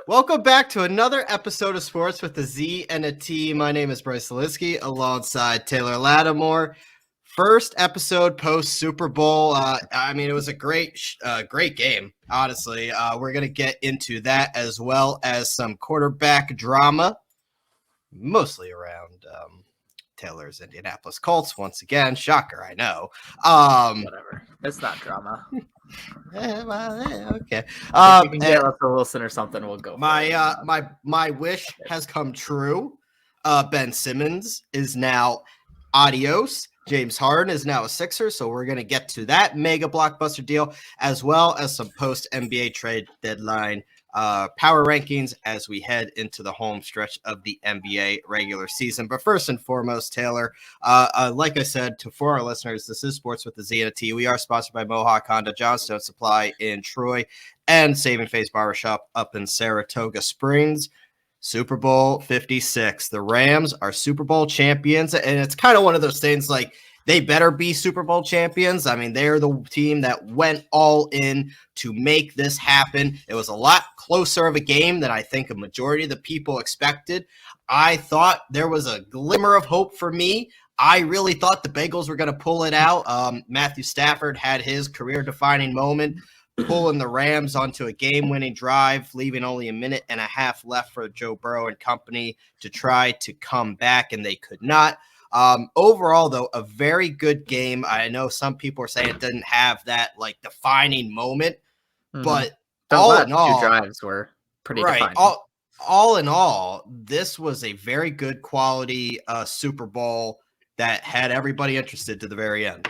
Welcome back to another episode of Sports with a Z and a T. My name is Bryce Zelinsky alongside Taylor Lattimore. First episode post Super Bowl. It was a great game, honestly. We're going to get into that as well as some quarterback drama, mostly around Taylor's Indianapolis Colts. Once again, shocker, I know. Whatever. It's not drama. Okay. If we can get Russell Wilson or something, we'll go. My wish has come true. Ben Simmons is now adios. James Harden is now a Sixer, so we're going to get to that mega blockbuster deal, as well as some post-NBA trade deadline power rankings as we head into the home stretch of the NBA regular season. But first and foremost, Taylor, like I said, for our listeners, this is Sports with the Z and a T. We are sponsored by Mohawk Honda, Johnstone Supply in Troy, and Saving Face Barbershop up in Saratoga Springs. Super Bowl 56. The Rams are Super Bowl champions, and it's kind of one of those things like they better be Super Bowl champions. I mean, they're the team that went all in to make this happen. It was a lot closer of a game than I think a majority of the people expected. I thought there was a glimmer of hope for me. I really thought the Bengals were going to pull it out. Matthew Stafford had his career-defining moment, pulling the Rams onto a game-winning drive, leaving only a minute and a half left for Joe Burrow and company to try to come back, and they could not. Overall, though, a very good game. I know some people are saying it didn't have that like defining moment, but all in all, two drives were pretty defining. All in all, this was a very good quality Super Bowl that had everybody interested to the very end.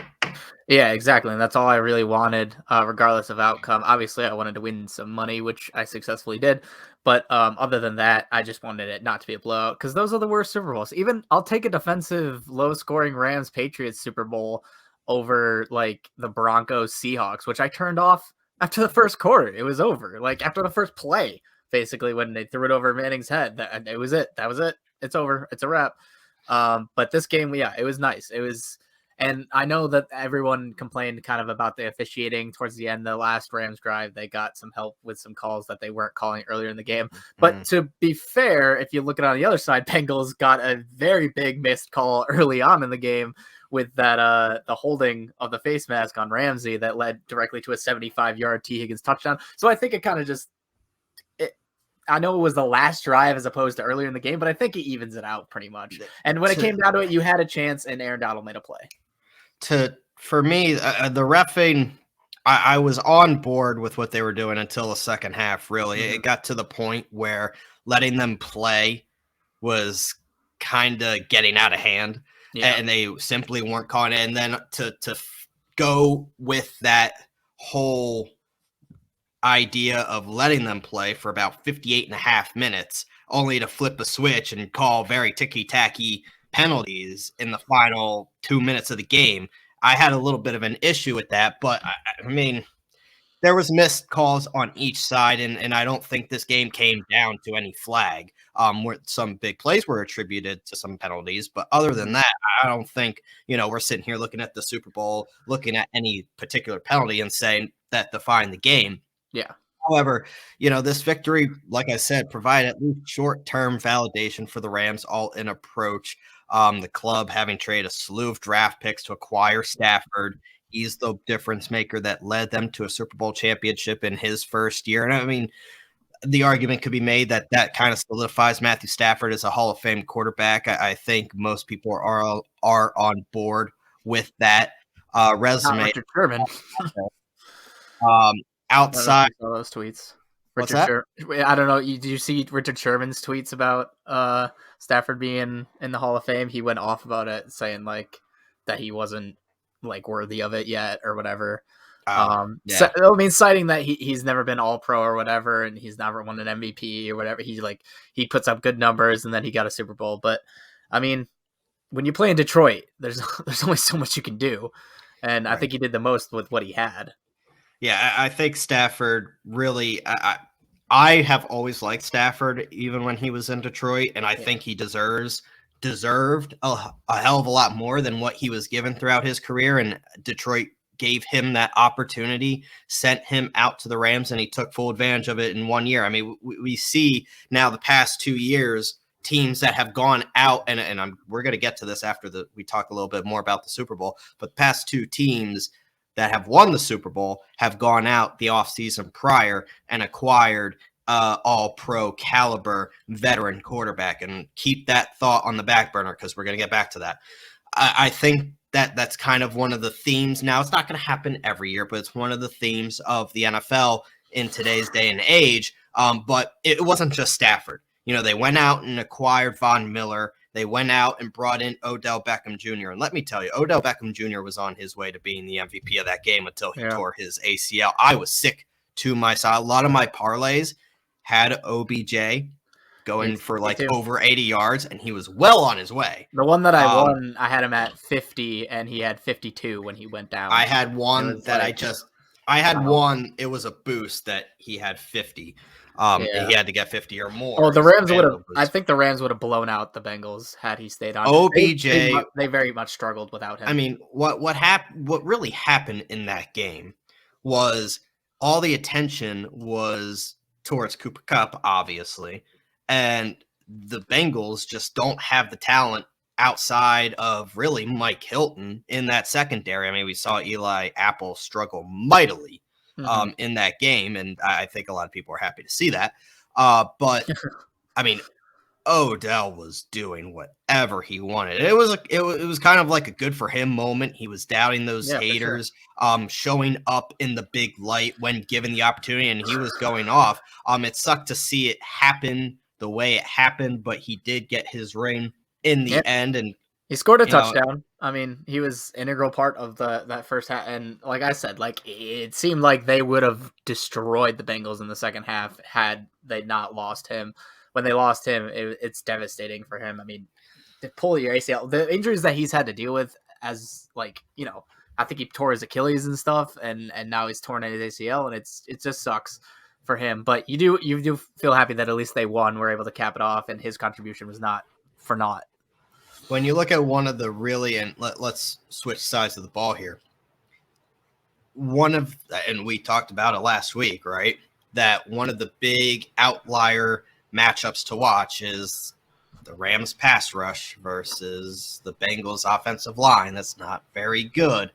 Yeah, exactly. And that's all I really wanted, regardless of outcome. Obviously, I wanted to win some money, which I successfully did. But other than that, I just wanted it not to be a blowout because those are the worst Super Bowls. Even I'll take a defensive, low-scoring Rams-Patriots Super Bowl over like the Broncos-Seahawks, which I turned off after the first quarter. It was over. Like after the first play, basically, when they threw it over Manning's head. It was it. That was it. It's over. It's a wrap. But this game, yeah, it was nice. It was. And I know that everyone complained kind of about the officiating towards the end. The last Rams drive, they got some help with some calls that they weren't calling earlier in the game. But to be fair, if you look at it on the other side, Bengals got a very big missed call early on in the game with that the holding of the face mask on Ramsey that led directly to a 75-yard T. Higgins touchdown. So I think it kind of just I know it was the last drive as opposed to earlier in the game, but I think it evens it out pretty much. And when it came down to it, you had a chance, and Aaron Donald made a play. For me, the reffing, I was on board with what they were doing until the second half, really. It got to the point where letting them play was kind of getting out of hand, and they simply weren't calling it. And then to go with that whole idea of letting them play for about 58 and a half minutes, only to flip a switch and call very ticky-tacky penalties in the final 2 minutes of the game. I had a little bit of an issue with that, but I mean, there was missed calls on each side, and I don't think this game came down to any flag. Where some big plays were attributed to some penalties, but other than that, I don't think, we're sitting here looking at the Super Bowl, looking at any particular penalty and saying that defined the game. Yeah. However, this victory, like I said, provided at least short-term validation for the Rams' all-in approach. The club having traded a slew of draft picks to acquire Stafford. He's the difference maker that led them to a Super Bowl championship in his first year. And I mean, the argument could be made that kind of solidifies Matthew Stafford as a Hall of Fame quarterback. I think most people are on board with that resume. Not Richard Sherman. Outside all those tweets. What's that? I don't know. Did you see Richard Sherman's tweets about Stafford being in the Hall of Fame? He went off about it, saying like that he wasn't like worthy of it yet or whatever. Citing that he's never been All Pro or whatever, and he's never won an MVP or whatever. He puts up good numbers, and then he got a Super Bowl. But I mean, when you play in Detroit, there's only so much you can do, and I think he did the most with what he had. Yeah, I think Stafford really. I have always liked Stafford, even when he was in Detroit, and I think he deserved a hell of a lot more than what he was given throughout his career. And Detroit gave him that opportunity, sent him out to the Rams, and he took full advantage of it in 1 year. I mean, we see now the past 2 years teams that have gone out, and we're going to get to this after we talk a little bit more about the Super Bowl, but the past 2 teams that have won the Super Bowl have gone out the offseason prior and acquired all-pro caliber veteran quarterback. And keep that thought on the back burner because we're going to get back to that. I think that's kind of one of the themes. Now, it's not going to happen every year, but it's one of the themes of the NFL in today's day and age. But it wasn't just Stafford. They went out and acquired Von Miller. They went out and brought in Odell Beckham Jr. And let me tell you, Odell Beckham Jr. was on his way to being the MVP of that game until he tore his ACL. I was sick to my side. A lot of my parlays had OBJ going for over 80 yards, and he was well on his way. The one that I won, I had him at 50, and he had 52 when he went down. I had one that one. It was a boost that he had 50. He had to get 50 or more. Oh, the Rams would have. I think the Rams would have blown out the Bengals had he stayed on. OBJ, they very much struggled without him. I mean, what happened? What really happened in that game was all the attention was towards Cooper Kupp, obviously, and the Bengals just don't have the talent outside of really Mike Hilton in that secondary. I mean, we saw Eli Apple struggle mightily in that game, and I think a lot of people are happy to see that. But I mean, Odell was doing whatever he wanted. It was kind of like a good for him moment. He was doubting those haters, showing up in the big light when given the opportunity, and he was going off. It sucked to see it happen the way it happened, but he did get his ring in the end, and he scored a touchdown. I mean, he was integral part of that first half. And like I said, it seemed like they would have destroyed the Bengals in the second half had they not lost him. When they lost him, it's devastating for him. I mean, to pull your ACL, the injuries that he's had to deal with as I think he tore his Achilles and stuff, and now he's torn his ACL, and it just sucks for him. But you do feel happy that at least they won, were able to cap it off, and his contribution was not for naught. When you look at one of the really, and let's switch sides of the ball here. And we talked about it last week, right? That one of the big outlier matchups to watch is the Rams pass rush versus the Bengals offensive line. That's not very good.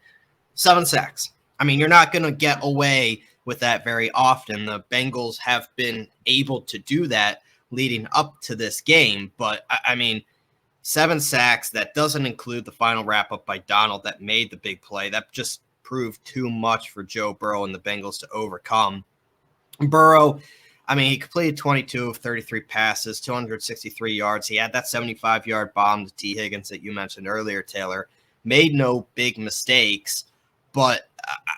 7 sacks. I mean, you're not going to get away with that very often. The Bengals have been able to do that leading up to this game, but I mean, 7 sacks, that doesn't include the final wrap-up by Donald that made the big play. That just proved too much for Joe Burrow and the Bengals to overcome. Burrow, I mean, he completed 22 of 33 passes, 263 yards. He had that 75-yard bomb to T. Higgins that you mentioned earlier, Taylor. Made no big mistakes, but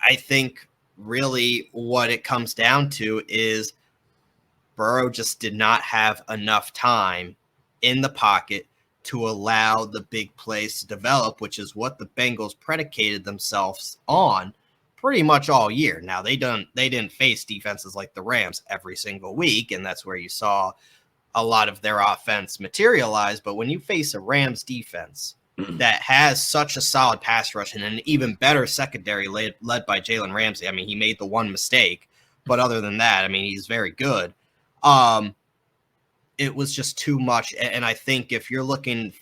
I think really what it comes down to is Burrow just did not have enough time in the pocket to allow the big plays to develop, which is what the Bengals predicated themselves on pretty much all year. Now, they didn't face defenses like the Rams every single week, and that's where you saw a lot of their offense materialize. But when you face a Rams defense that has such a solid pass rush and an even better secondary led by Jalen Ramsey, I mean, he made the one mistake, but other than that, I mean, he's very good. It was just too much. And I think if you're looking,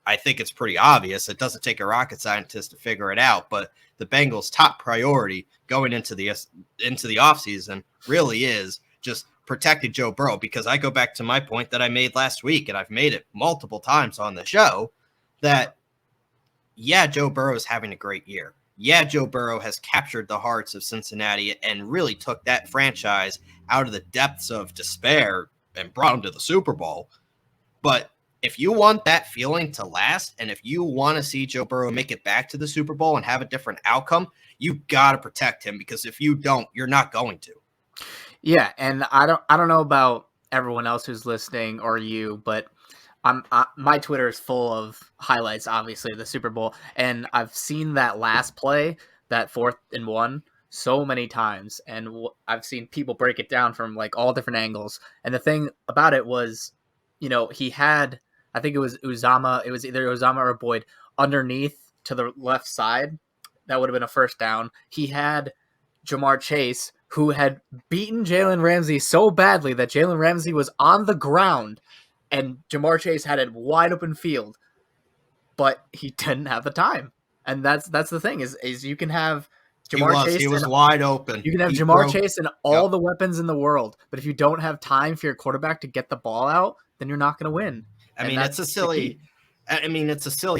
I think it's pretty obvious. It doesn't take a rocket scientist to figure it out. But the Bengals' top priority going into the offseason really is just protecting Joe Burrow, because I go back to my point that I made last week, and I've made it multiple times on the show, that, yeah, Joe Burrow is having a great year. Yeah, Joe Burrow has captured the hearts of Cincinnati and really took that franchise out of the depths of despair and brought him to the Super Bowl. But if you want that feeling to last, and if you want to see Joe Burrow make it back to the Super Bowl and have a different outcome, you got to protect him, because if you don't, you're not going to. Yeah, and I don't know about everyone else who's listening or you, but my Twitter is full of highlights, obviously, of the Super Bowl, and I've seen that last play, that 4th and 1, so many times, and I've seen people break it down from all different angles. And the thing about it was, he had, I think it was Uzama, it was either Uzama or Boyd underneath to the left side, that would have been a first down. He had Jamar Chase, who had beaten Jalen Ramsey so badly that Jalen Ramsey was on the ground and Jamar Chase had a wide open field, but he didn't have the time. And that's the thing is you can have Jamar Chase. He was wide open. You can have Jamar Chase and all the weapons in the world, but if you don't have time for your quarterback to get the ball out, then you're not going to win. I mean, it's a silly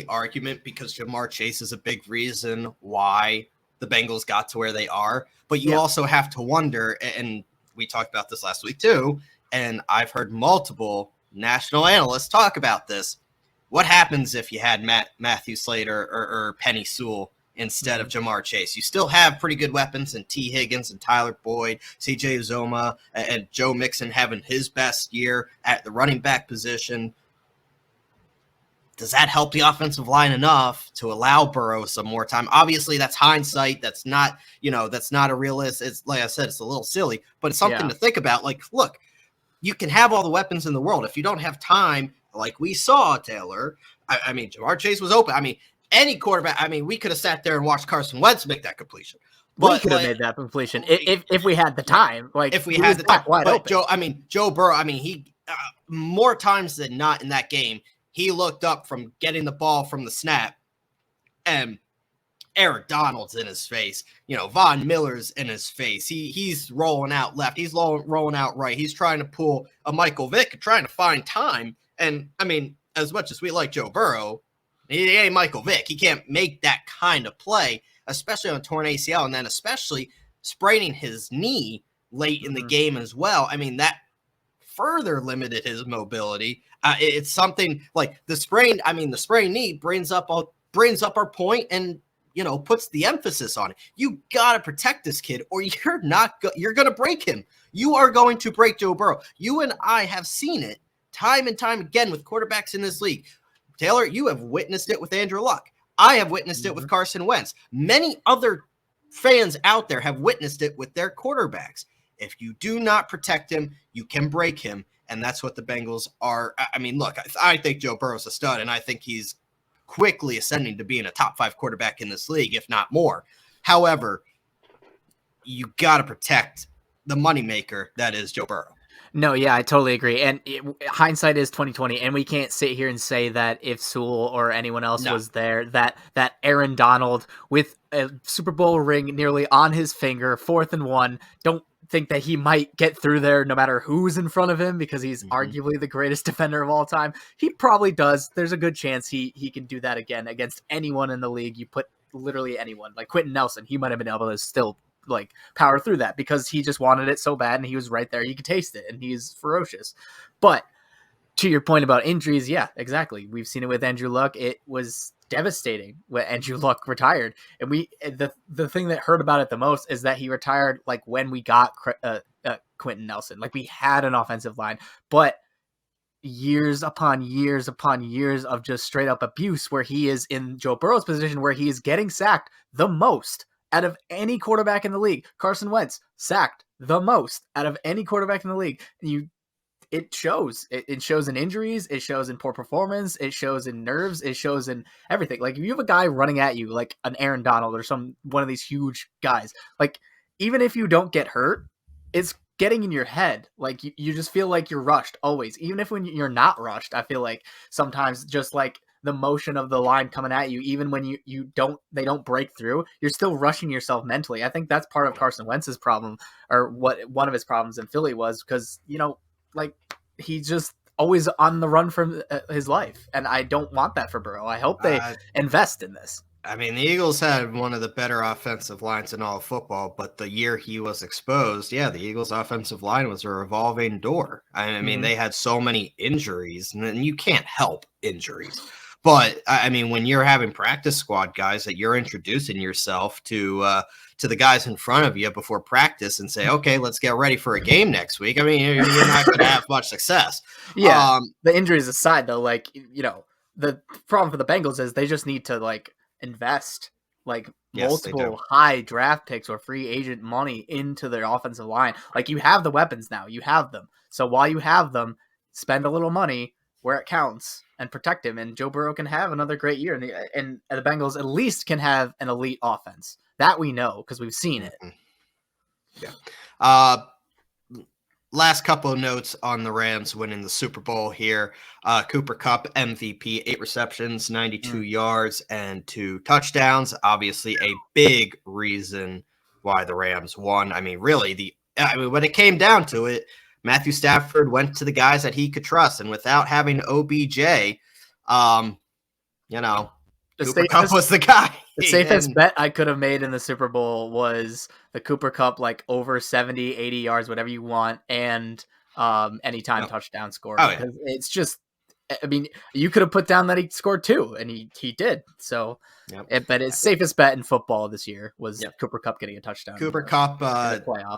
argument because Jamar Chase is a big reason why the Bengals got to where they are. But you also have to wonder, and we talked about this last week too, and I've heard multiple national analysts talk about this. What happens if you had Matthew Slater or Penny Sewell instead of Jamar Chase? You still have pretty good weapons in T. Higgins and Tyler Boyd, CJ Uzoma, and Joe Mixon having his best year at the running back position. Does that help the offensive line enough to allow Burrow some more time? Obviously, that's hindsight. That's not a realist. It's like I said, it's a little silly, but it's something to think about. Like, look, you can have all the weapons in the world. If you don't have time, like we saw, Taylor, I mean, Jamar Chase was open. I mean, any quarterback, I mean, we could have sat there and watched Carson Wentz make that completion. We could have made that completion if we had the time. Like, if we had the time. Wide open. Joe Burrow, I mean, he more times than not in that game, he looked up from getting the ball from the snap, and Eric Donald's in his face. Von Miller's in his face. He's rolling out left. He's rolling out right. He's trying to pull a Michael Vick, trying to find time. And, I mean, as much as we like Joe Burrow, he ain't Michael Vick. He can't make that kind of play, especially on a torn ACL, and then especially spraining his knee late in the game as well. I mean, that further limited his mobility. It's something like the sprained knee brings up our point and, puts the emphasis on it. You got to protect this kid or you're going to break him. You are going to break Joe Burrow. You and I have seen it time and time again with quarterbacks in this league. Taylor, you have witnessed it with Andrew Luck. I have witnessed it with Carson Wentz. Many other fans out there have witnessed it with their quarterbacks. If you do not protect him, you can break him. And that's what the Bengals are. I mean, look, I think Joe Burrow's a stud, and I think he's quickly ascending to being a top 5 quarterback in this league, if not more. However, you got to protect the moneymaker that is Joe Burrow. No, yeah, I totally agree. And hindsight is 2020, and we can't sit here and say that if Sewell or anyone else was there, that Aaron Donald with a Super Bowl ring nearly on his finger, 4th and 1, don't think that he might get through there no matter who's in front of him because he's arguably the greatest defender of all time. He probably does. There's a good chance he can do that again against anyone in the league. You put literally anyone, like Quentin Nelson, he might have been able to still like power through that because he just wanted it so bad and he was right there. You could taste it and he's ferocious. But to your point about injuries, yeah, exactly. We've seen it with Andrew Luck. It was devastating when Andrew Luck retired. And the thing that hurt about it the most is that he retired like when we got Quentin Nelson. Like we had an offensive line, but years upon years upon years of just straight up abuse where he is in Joe Burrow's position where he is getting sacked the most out of any quarterback in the league. Carson Wentz sacked the most out of any quarterback in the league. It shows. It shows in injuries. It shows in poor performance. It shows in nerves. It shows in everything. Like if you have a guy running at you, like an Aaron Donald or one of these huge guys, like even if you don't get hurt, it's getting in your head. Like you just feel like you're rushed always. Even if when you're not rushed, I feel like sometimes just like the motion of the line coming at you, even when they don't break through, you're still rushing yourself mentally. I think that's part of Carson Wentz's problem, or what one of his problems in Philly was, because like he's just always on the run from his life, and I don't want that for Burrow. I hope they invest in this. I mean, the Eagles had one of the better offensive lines in all of football, but the year he was exposed, the Eagles' offensive line was a revolving door. I mean, they had so many injuries, and you can't help injuries. But, I mean, when you're having practice squad guys that you're introducing yourself to the guys in front of you before practice and say, okay, let's get ready for a game next week, I mean, you're not going to have much success. Yeah, the injuries aside, though, like, the problem for the Bengals is they just need to, like, invest, like, multiple high draft picks or free agent money into their offensive line. Like, you have the weapons now. You have them. So while you have them, spend a little money, where it counts and protect him, and Joe Burrow can have another great year, and the Bengals at least can have an elite offense. That we know because we've seen it. Yeah. Last couple of notes on the Rams winning the Super Bowl here. Cooper Kupp, MVP, 8 receptions, 92 yards, and 2 touchdowns. Obviously, a big reason why the Rams won. I mean, really, when it came down to it, Matthew Stafford went to the guys that he could trust, and without having OBJ, Cooper Kupp was the guy. The safest bet I could have made in the Super Bowl was the Cooper Kupp, like over 70, 80 yards, whatever you want, and anytime touchdown score. Because it's just, I mean, you could have put down that he scored 2, and he did. So, but his safest bet in football this year was Cooper Kupp getting a touchdown. Cooper Kupp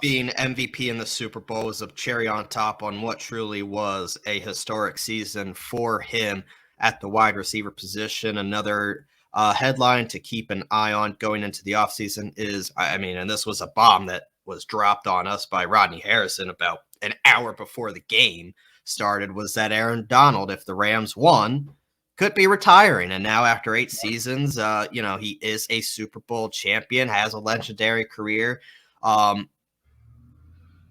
being MVP in the Super Bowl was a cherry on top on what truly was a historic season for him at the wide receiver position. Another headline to keep an eye on going into the offseason is, and this was a bomb that was dropped on us by Rodney Harrison about an hour before the game started, was that Aaron Donald, if the Rams won, could be retiring. And now after 8 seasons, he is a Super Bowl champion, has a legendary career.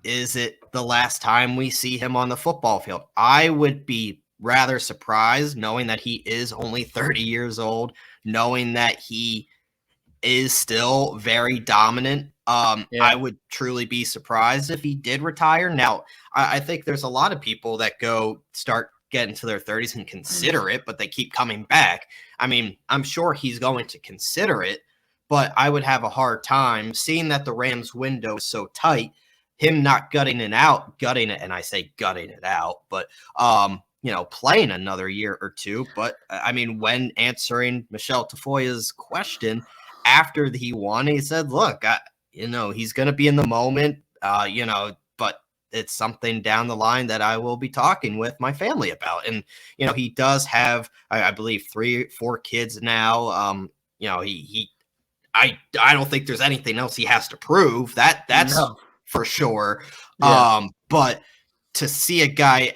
Is it the last time we see him on the football field? I would be rather surprised, knowing that he is only 30 years old, knowing that he is still very dominant. I would truly be surprised if he did retire. Now, I think there's a lot of people that start getting to their 30s and consider it, but they keep coming back. I mean, I'm sure he's going to consider it, but I would have a hard time seeing that the Rams window is so tight, him not gutting it, and I say gutting it out, but playing another year or 2. But I mean, when answering Michelle Tafoya's question after he won, he said, look, he's going to be in the moment, but it's something down the line that I will be talking with my family about. And, he does have, I believe, 3-4 kids now. I don't think there's anything else he has to prove. That's for sure. Yeah. But to see a guy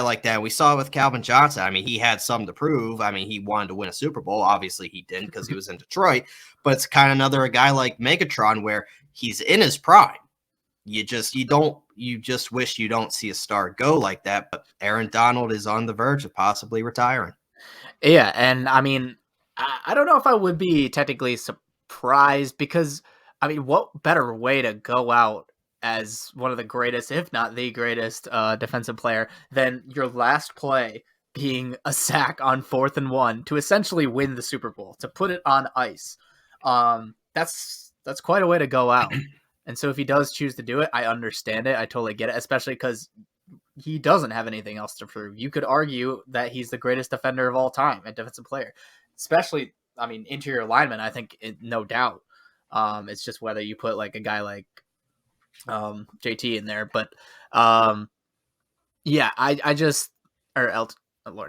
like that, we saw it with Calvin Johnson. I mean, he had something to prove. I mean, he wanted to win a Super Bowl. Obviously, he didn't because he was in Detroit. But it's kind of a guy like Megatron where he's in his prime. You just wish you don't see a star go like that. But Aaron Donald is on the verge of possibly retiring. Yeah, and I mean, I don't know if I would be technically surprised because, I mean, what better way to go out as one of the greatest, if not the greatest, defensive player than your last play being a sack on 4th and 1 to essentially win the Super Bowl, to put it on ice. That's quite a way to go out. And so if he does choose to do it, I understand it. I totally get it, especially because he doesn't have anything else to prove. You could argue that he's the greatest defender of all time and defensive player, especially, I mean, interior lineman, I think, no doubt. It's just whether you put like a guy like JT in there, but Lawrence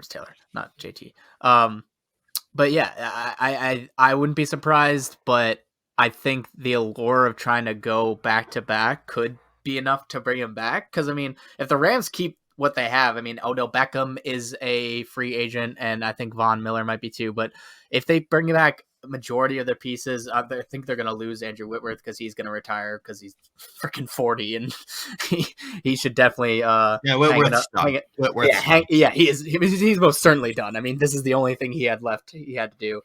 Taylor, not JT. But yeah, I wouldn't be surprised, but I think the allure of trying to go back to back could be enough to bring him back. Because I mean, if the Rams keep what they have, I mean, Odell Beckham is a free agent, and I think Von Miller might be too. But if they bring back majority of their pieces, I think they're going to lose Andrew Whitworth because he's going to retire because he's freaking 40 and he should definitely Whitworth's done. He is. He's most certainly done. I mean, this is the only thing he had left. He had to do.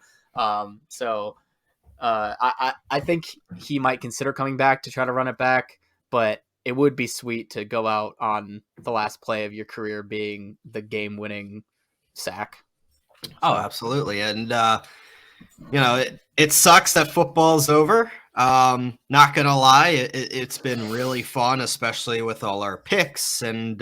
I think he might consider coming back to try to run it back, but it would be sweet to go out on the last play of your career being the game-winning sack. Oh, absolutely. And it sucks that football's over. Not gonna lie, it's been really fun, especially with all our picks and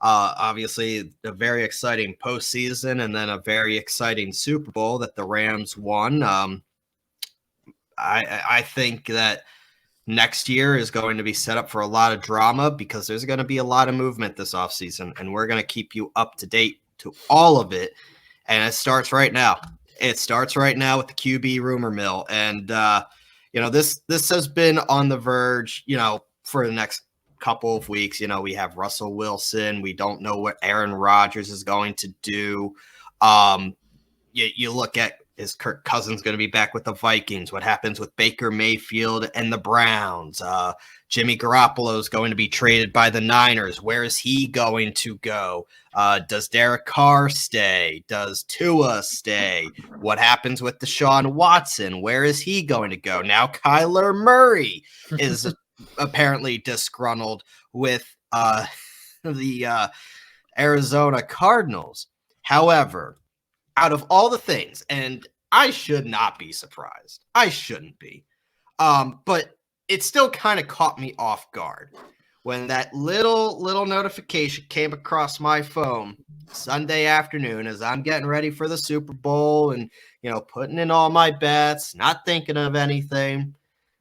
obviously a very exciting postseason and then a very exciting Super Bowl that the Rams won. I think that next year is going to be set up for a lot of drama because there's going to be a lot of movement this offseason, and we're going to keep you up to date to all of it. And it starts right now. It starts right now with the QB rumor mill. And, this has been on the verge, for the next couple of weeks. We have Russell Wilson. We don't know what Aaron Rodgers is going to do. You look at, is Kirk Cousins going to be back with the Vikings? What happens with Baker Mayfield and the Browns? Jimmy Garoppolo is going to be traded by the Niners. Where is he going to go? Does Derek Carr stay? Does Tua stay? What happens with Deshaun Watson? Where is he going to go? Now Kyler Murray is apparently disgruntled with the Arizona Cardinals. However, out of all the things, and I should not be surprised. I shouldn't be. But it still kind of caught me off guard when that little notification came across my phone Sunday afternoon as I'm getting ready for the Super Bowl and, putting in all my bets, not thinking of anything.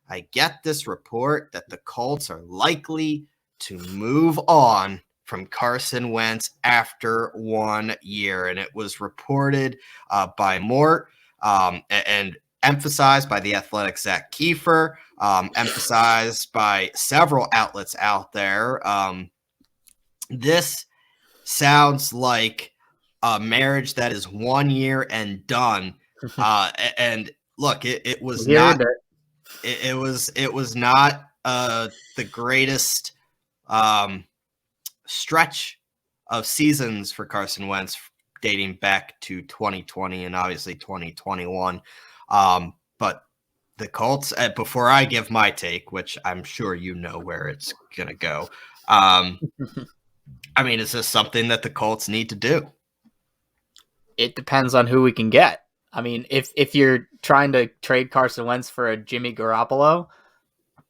I get this report that the Colts are likely to move on from Carson Wentz after 1 year. And it was reported by Mort and emphasized by the Athletic Zach Kiefer, emphasized by several outlets out there. This sounds like a marriage that is 1 year and done. And look, it was not. It was not the greatest stretch of seasons for Carson Wentz dating back to 2020 and obviously 2021. But the Colts, before I give my take, which I'm sure you know where it's going to go, is this something that the Colts need to do? It depends on who we can get. If you're trying to trade Carson Wentz for a Jimmy Garoppolo,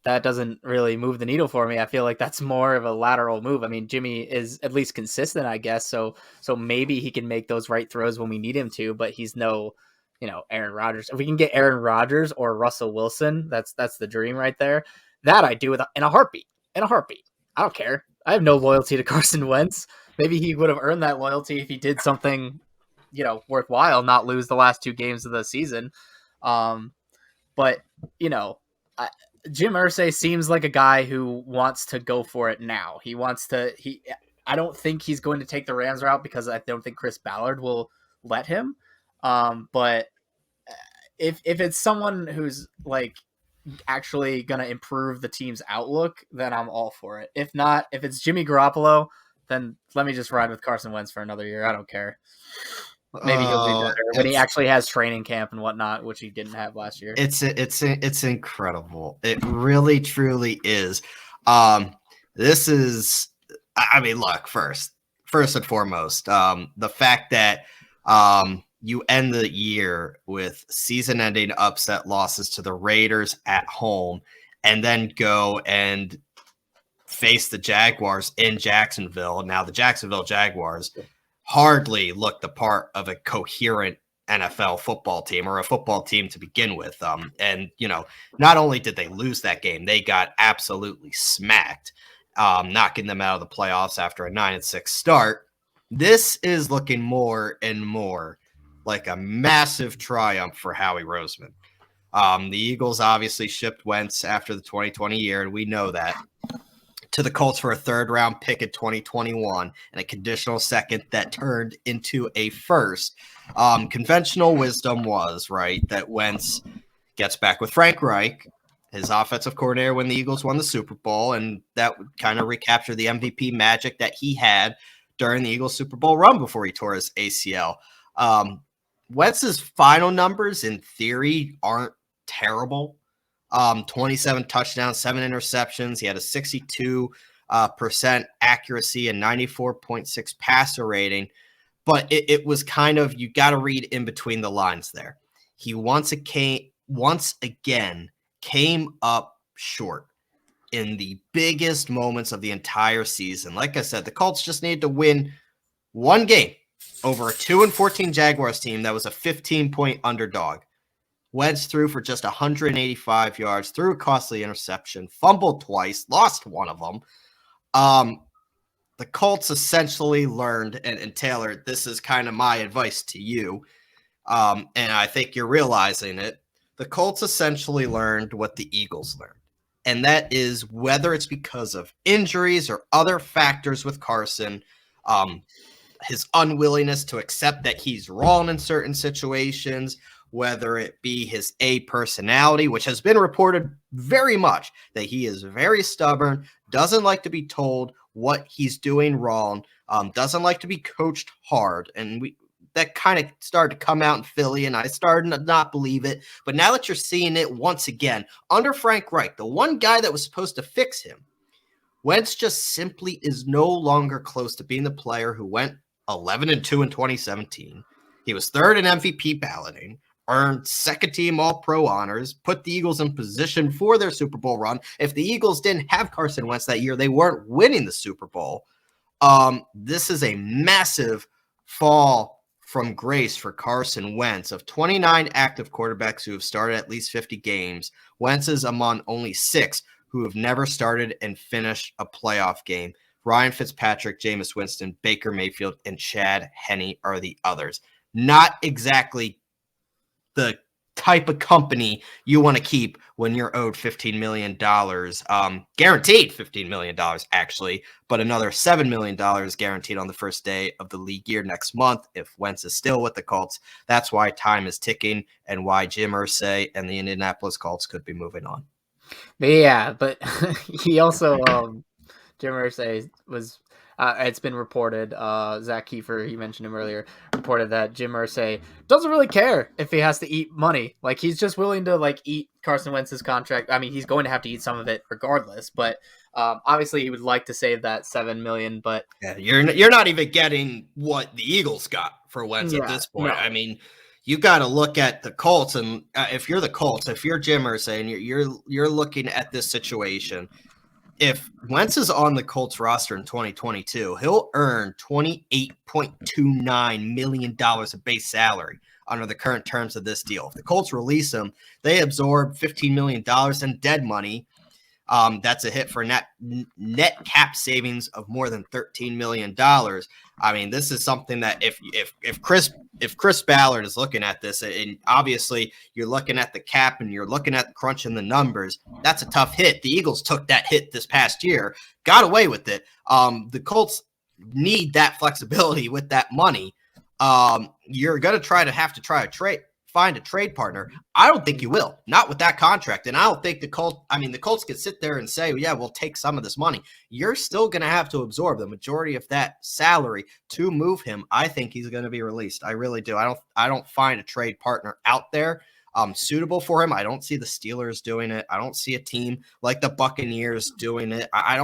that doesn't really move the needle for me. I feel like that's more of a lateral move. Jimmy is at least consistent, I guess. So maybe he can make those right throws when we need him to, but he's no, Aaron Rodgers. If we can get Aaron Rodgers or Russell Wilson, that's the dream right there. That I do in a heartbeat. I don't care. I have no loyalty to Carson Wentz. Maybe he would have earned that loyalty if he did something, worthwhile, not lose the last 2 games of the season. But Jim Irsay seems like a guy who wants to go for it now. I don't think he's going to take the Rams route because I don't think Chris Ballard will let him. But if it's someone who's like actually going to improve the team's outlook, then I'm all for it. If not, if it's Jimmy Garoppolo, then let me just ride with Carson Wentz for another year. I don't care. Maybe he'll be better when he actually has training camp and whatnot, which he didn't have last year. It's incredible. It really, truly is. This is, look, first and foremost, the fact that you end the year with season-ending upset losses to the Raiders at home, and then go and face the Jaguars in Jacksonville. Now, the Jacksonville Jaguars hardly look the part of a coherent NFL football team or a football team to begin with. And not only did they lose that game, they got absolutely smacked, knocking them out of the playoffs after a 9-6 start. This is looking more and more like a massive triumph for Howie Roseman. The Eagles obviously shipped Wentz after the 2020 year, and we know that, to the Colts for a 3rd-round pick in 2021 and a conditional second that turned into a first. Conventional wisdom was, right, that Wentz gets back with Frank Reich, his offensive coordinator, when the Eagles won the Super Bowl, and that would kind of recapture the MVP magic that he had during the Eagles Super Bowl run before he tore his ACL. Wentz's final numbers, in theory, aren't terrible. 27 touchdowns, 7 interceptions. He had a 62% accuracy and 94.6 passer rating. But it was kind of, you got to read in between the lines there. He once again came up short in the biggest moments of the entire season. Like I said, the Colts just needed to win one game over a 2-14 Jaguars team that was a 15-point underdog. Wentz threw for just 185 yards, threw a costly interception, fumbled twice, lost one of them. The Colts essentially learned, and Taylor, this is kind of my advice to you, and I think you're realizing it. The Colts essentially learned what the Eagles learned. and that is whether it's because of injuries or other factors with Carson, his unwillingness to accept that he's wrong in certain situations, whether it be his personality, which has been reported very much that he is very stubborn, doesn't like to be told what he's doing wrong, doesn't like to be coached hard. And that kind of started to come out in Philly, and I started to not believe it. But now that you're seeing it once again under Frank Reich, the one guy that was supposed to fix him, Wentz just simply is no longer close to being the player who went 11-2 in 2017. He was third in MVP balloting, earned second-team All-Pro honors, put the Eagles in position for their Super Bowl run. If the Eagles didn't have Carson Wentz that year, they weren't winning the Super Bowl. This is a massive fall from grace for Carson Wentz. Of 29 active quarterbacks who have started at least 50 games, Wentz is among only 6 who have never started and finished a playoff game. Ryan Fitzpatrick, Jameis Winston, Baker Mayfield, and Chad Henne are the others. Not exactly the type of company you want to keep when you're owed $15 million, guaranteed $15 million actually, but another $7 million guaranteed on the first day of the league year next month if Wentz is still with the Colts. That's why time is ticking and why Jim Irsay and the Indianapolis Colts could be moving on. Yeah, but he also, Jim Irsay was, it's been reported, Zach Kiefer, he mentioned him earlier, reported that Jim Irsay doesn't really care if he has to eat money. Like, he's just willing to, like, eat Carson Wentz's contract. I mean, he's going to have to eat some of it regardless, but obviously he would like to save that $7 million, but... Yeah, you're not even getting what the Eagles got for Wentz at this point. No. I mean, you got to look at the Colts, and if you're the Colts, if you're Jim Irsay, and you're looking at this situation, if Wentz is on the Colts roster in 2022, he'll earn $28.29 million of base salary under the current terms of this deal. If the Colts release him, they absorb $15 million in dead money. That's a hit for net cap savings of more than $13 million. I mean, this is something that if Chris Ballard is looking at this, and obviously you're looking at the cap and you're looking at crunching the numbers, that's a tough hit. The Eagles took that hit this past year, got away with it. The Colts need that flexibility with that money. You're going to find a trade partner. I don't think you will, not with that contract. And I don't think the Colts could sit there and say, yeah, we'll take some of this money. You're still going to have to absorb the majority of that salary to move him. I think he's going to be released. I really do. I don't find a trade partner out there suitable for him. I don't see the Steelers doing it. I don't see a team like the Buccaneers doing it. I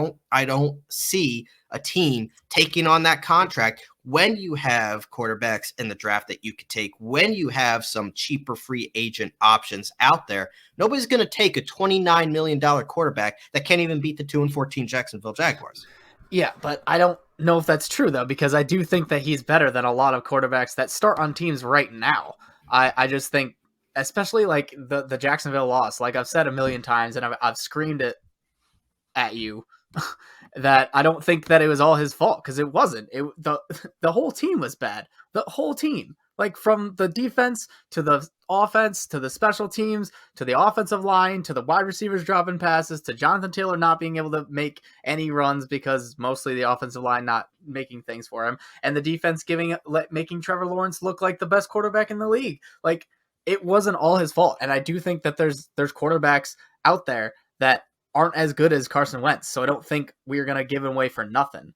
don't see a team taking on that contract when you have quarterbacks in the draft that you could take, when you have some cheaper free agent options out there. Nobody's going to take a $29 million quarterback that can't even beat the 2-14 Jacksonville Jaguars. Yeah, but I don't know if that's true, though, because I do think that he's better than a lot of quarterbacks that start on teams right now. I just think, especially like the Jacksonville loss, like I've said a million times, and I've screamed it at you, that I don't think that it was all his fault, because it wasn't. The whole team was bad. The whole team, like from the defense to the offense to the special teams to the offensive line to the wide receivers dropping passes to Jonathan Taylor not being able to make any runs because mostly the offensive line not making things for him, and the defense making Trevor Lawrence look like the best quarterback in the league. Like, it wasn't all his fault. And I do think that there's quarterbacks out there that aren't as good as Carson Wentz. So I don't think we're going to give him away for nothing.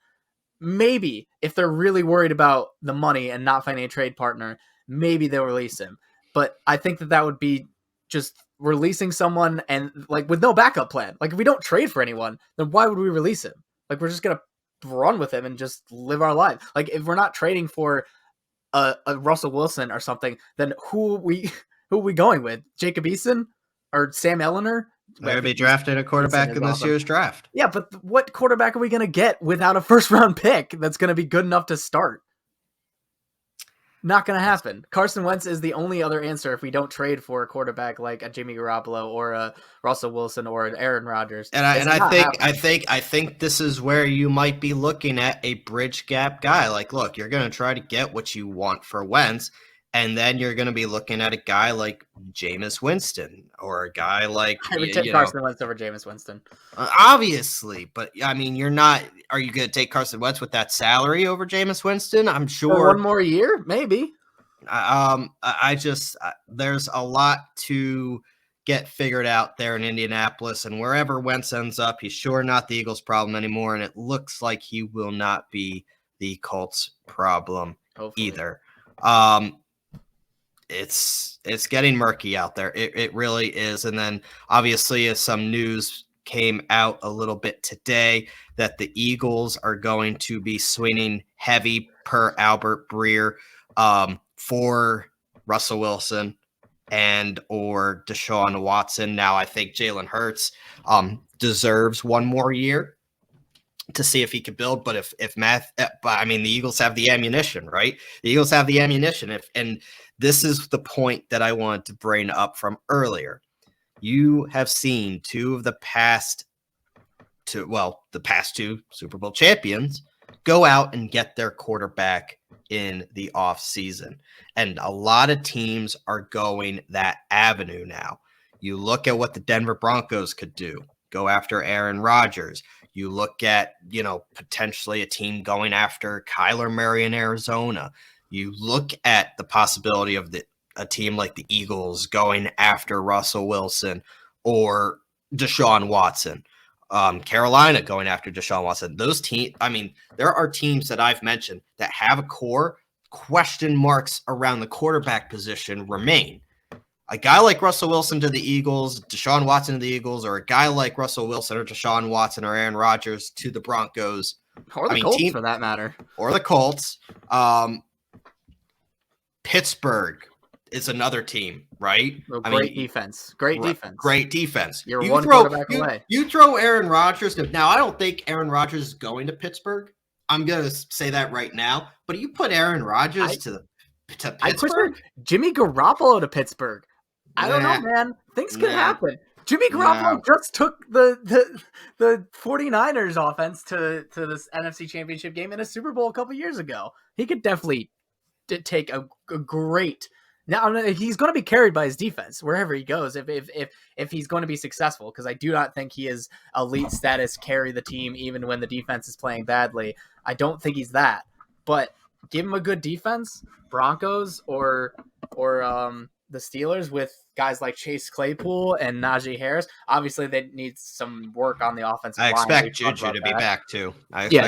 Maybe if they're really worried about the money and not finding a trade partner, maybe they'll release him. But I think that would be just releasing someone and like with no backup plan. Like, if we don't trade for anyone, then why would we release him? Like, we're just going to run with him and just live our life. Like, if we're not trading for a Russell Wilson or something, then who are we going with? Jacob Eason or Sam Ellinger? They're going to be drafting a quarterback in this year's draft. Yeah, but what quarterback are we going to get without a first-round pick that's going to be good enough to start? Not going to happen. Carson Wentz is the only other answer if we don't trade for a quarterback like a Jimmy Garoppolo or a Russell Wilson or an Aaron Rodgers. And I think this is where you might be looking at a bridge gap guy. Like, look, you're going to try to get what you want for Wentz. And then you're going to be looking at a guy like Jameis Winston or a guy like, I would take Carson Wentz over Jameis Winston. Obviously, but I mean, you're not. Are you going to take Carson Wentz with that salary over Jameis Winston? I'm sure. For one more year, maybe. There's a lot to get figured out there in Indianapolis, and wherever Wentz ends up, he's sure not the Eagles' problem anymore, and it looks like he will not be the Colts' problem either. It's getting murky out there. It really is. And then obviously as some news came out a little bit today that the Eagles are going to be swinging heavy per Albert Breer for Russell Wilson and or Deshaun Watson. Now I think Jalen Hurts deserves one more year to see if he could build, but I mean, the Eagles have the ammunition, right? The Eagles have the ammunition. And this is the point that I wanted to bring up from earlier. You have seen the past two Super Bowl champions go out and get their quarterback in the offseason. And a lot of teams are going that avenue now. You look at what the Denver Broncos could do. Go after Aaron Rodgers. You look at, potentially a team going after Kyler Murray in Arizona. You look at the possibility of a team like the Eagles going after Russell Wilson or Deshaun Watson. Carolina going after Deshaun Watson. Those teams, I mean, there are teams that I've mentioned that have a core. Question marks around the quarterback position remain. A guy like Russell Wilson to the Eagles, Deshaun Watson to the Eagles, or a guy like Russell Wilson or Deshaun Watson or Aaron Rodgers to the Broncos. Or the Colts, for that matter. Or the Colts. Pittsburgh is another team, right? Defense. Great defense. Great defense. You're one quarterback away. You throw Aaron Rodgers. Now, I don't think Aaron Rodgers is going to Pittsburgh. I'm going to say that right now. But you put Aaron Rodgers to Pittsburgh? Jimmy Garoppolo to Pittsburgh. I don't know, man. Things could happen. Jimmy Garoppolo just took the 49ers offense to this NFC Championship game in a Super Bowl a couple years ago. He could definitely take a great. Now he's going to be carried by his defense wherever he goes. If he's going to be successful, because I do not think he is elite status carry the team even when the defense is playing badly. I don't think he's that. But give him a good defense, Broncos or the Steelers with guys like Chase Claypool and Najee Harris. Obviously, they need some work on the offensive line. I expect Juju to be back too.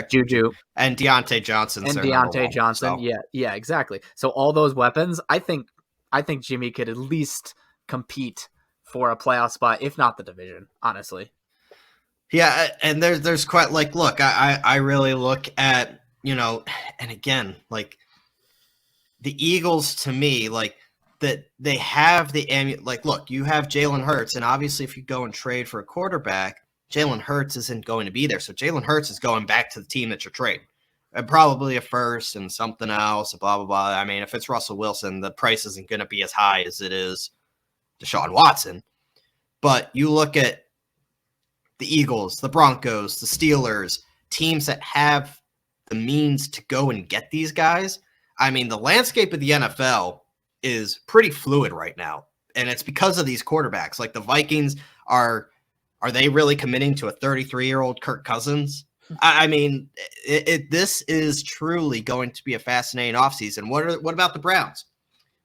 Juju and Deontay Johnson. So. Yeah, exactly. So all those weapons, I think Jimmy could at least compete for a playoff spot, if not the division. Honestly. Yeah, and there's quite look. I really look at and again the Eagles to me that they have look, you have Jalen Hurts, and obviously if you go and trade for a quarterback, Jalen Hurts isn't going to be there. So Jalen Hurts is going back to the team that you're trading. And probably a first and something else, blah, blah, blah. I mean, if it's Russell Wilson, the price isn't going to be as high as it is Deshaun Watson. But you look at the Eagles, the Broncos, the Steelers, teams that have the means to go and get these guys. I mean, the landscape of the NFL is pretty fluid right now. And it's because of these quarterbacks. Like the Vikings are they really committing to a 33-year-old Kirk Cousins? I mean, this is truly going to be a fascinating offseason. What about the Browns?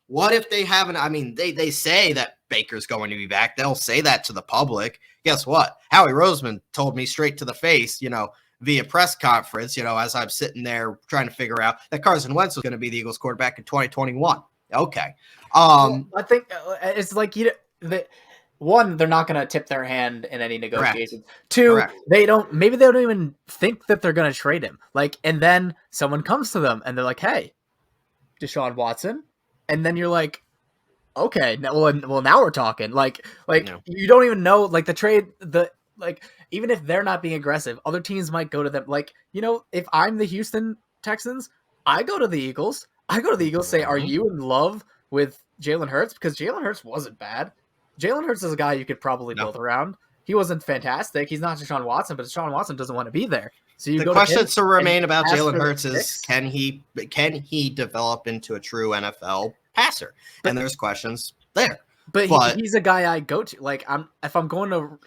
What if they haven't? I mean, they say that Baker's going to be back. They'll say that to the public. Guess what? Howie Roseman told me straight to the face, via press conference, as I'm sitting there trying to figure out that Carson Wentz was going to be the Eagles quarterback in 2021. Okay. I think it's like one, they're not going to tip their hand in any negotiations. Correct. Two, Correct. They don't even think that they're going to trade him. And then someone comes to them and they're like, "Hey, Deshaun Watson," and then you're like, "Okay, now we're talking." You don't even know the trade even if they're not being aggressive, other teams might go to them. If I'm the Houston Texans, I go to the Eagles. Say, "Are you in love with Jalen Hurts?" Because Jalen Hurts wasn't bad. Jalen Hurts is a guy you could probably build around. He wasn't fantastic. He's not Deshaun Watson, but Deshaun Watson doesn't want to be there. So you the go questions to him remain about ask Jalen for the Hurts is picks? can he develop into a true NFL passer? But- and there's questions there. But But he's a guy I go to. Like if I'm going to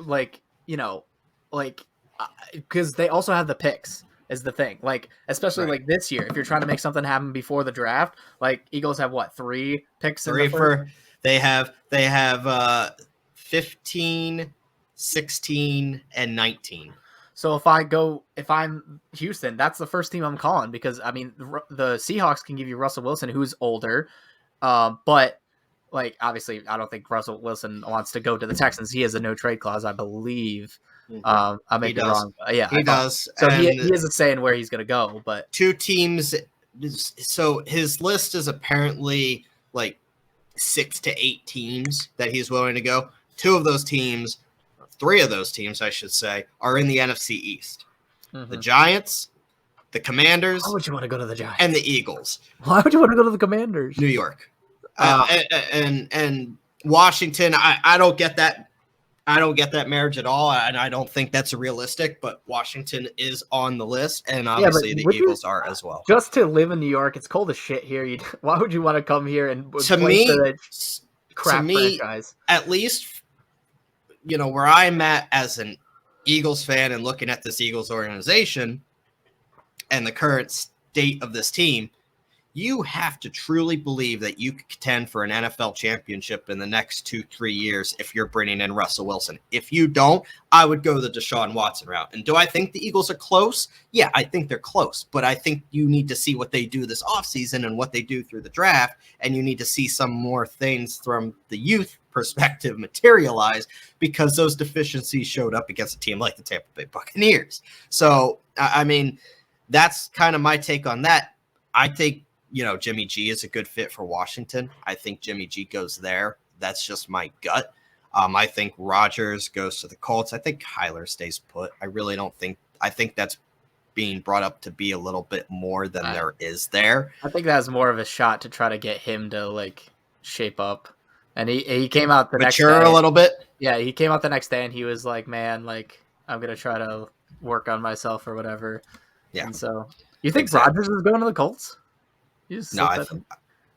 because they also have the picks is the thing. Like especially Right. like this year, if you're trying to make something happen before the draft, like Eagles have what 3 picks in the first? they have 15, 16, and 19. So if I'm Houston, that's the first team I'm calling because I mean the Seahawks can give you Russell Wilson, who's older, but like obviously I don't think Russell Wilson wants to go to the Texans. He has a no trade clause, I believe. I may He be does. wrong. Yeah, He does. So he And has a say in where he's going to go. But 2 teams. So his list is apparently like 6 to 8 teams that he's willing to go. 2 of those teams, 3 of those teams, I should say, are in the NFC East. The Giants, the Commanders, why would you want to go to the Giants? and the Eagles. Why would you want to go to the Commanders? New York. And Washington, I don't get that. I don't get that marriage at all, and I don't think that's realistic. But Washington is on the list, and obviously the Eagles are as well. Just to live in New York, it's cold as shit here. Why would you want to come here and play for that crap franchise? At least, where I'm at as an Eagles fan and looking at this Eagles organization and the current state of this team, you have to truly believe that you could contend for an NFL championship in the next 2-3 years if you're bringing in Russell Wilson. If you don't, I would go the Deshaun Watson route. And do I think the Eagles are close? Yeah, I think they're close. But I think you need to see what they do this offseason and what they do through the draft. And you need to see some more things from the youth perspective materialize because those deficiencies showed up against a team like the Tampa Bay Buccaneers. So, I mean, that's kind of my take on that. I think Jimmy G is a good fit for Washington. I think Jimmy G goes there. That's just my gut. I think Rodgers goes to the Colts. I think Kyler stays put. I really don't think – I think that's being brought up to be a little bit more than there is there. I think that was more of a shot to try to get him to, shape up. And he came out the next day. Mature a little bit? Yeah, he came out the next day and he was like, man, I'm going to try to work on myself or whatever. Yeah. And so – you think Rodgers is going to the Colts?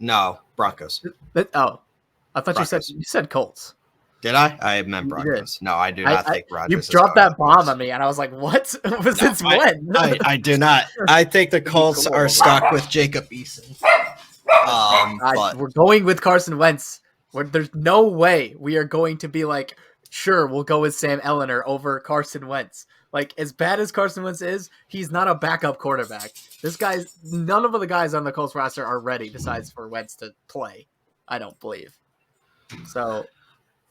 No, Broncos. I thought you said Colts. Did I? I meant Broncos. No, I do not think Rodgers. You dropped that bomb on me, and I was like, "What? Since when?" I do not. I think the Colts are stuck with Jacob Eason. We're going with Carson Wentz. There's no way we are going to be like, sure, we'll go with Sam Ellinger over Carson Wentz. As bad as Carson Wentz is, he's not a backup quarterback. None of the guys on the Colts roster are ready besides for Wentz to play. I don't believe. So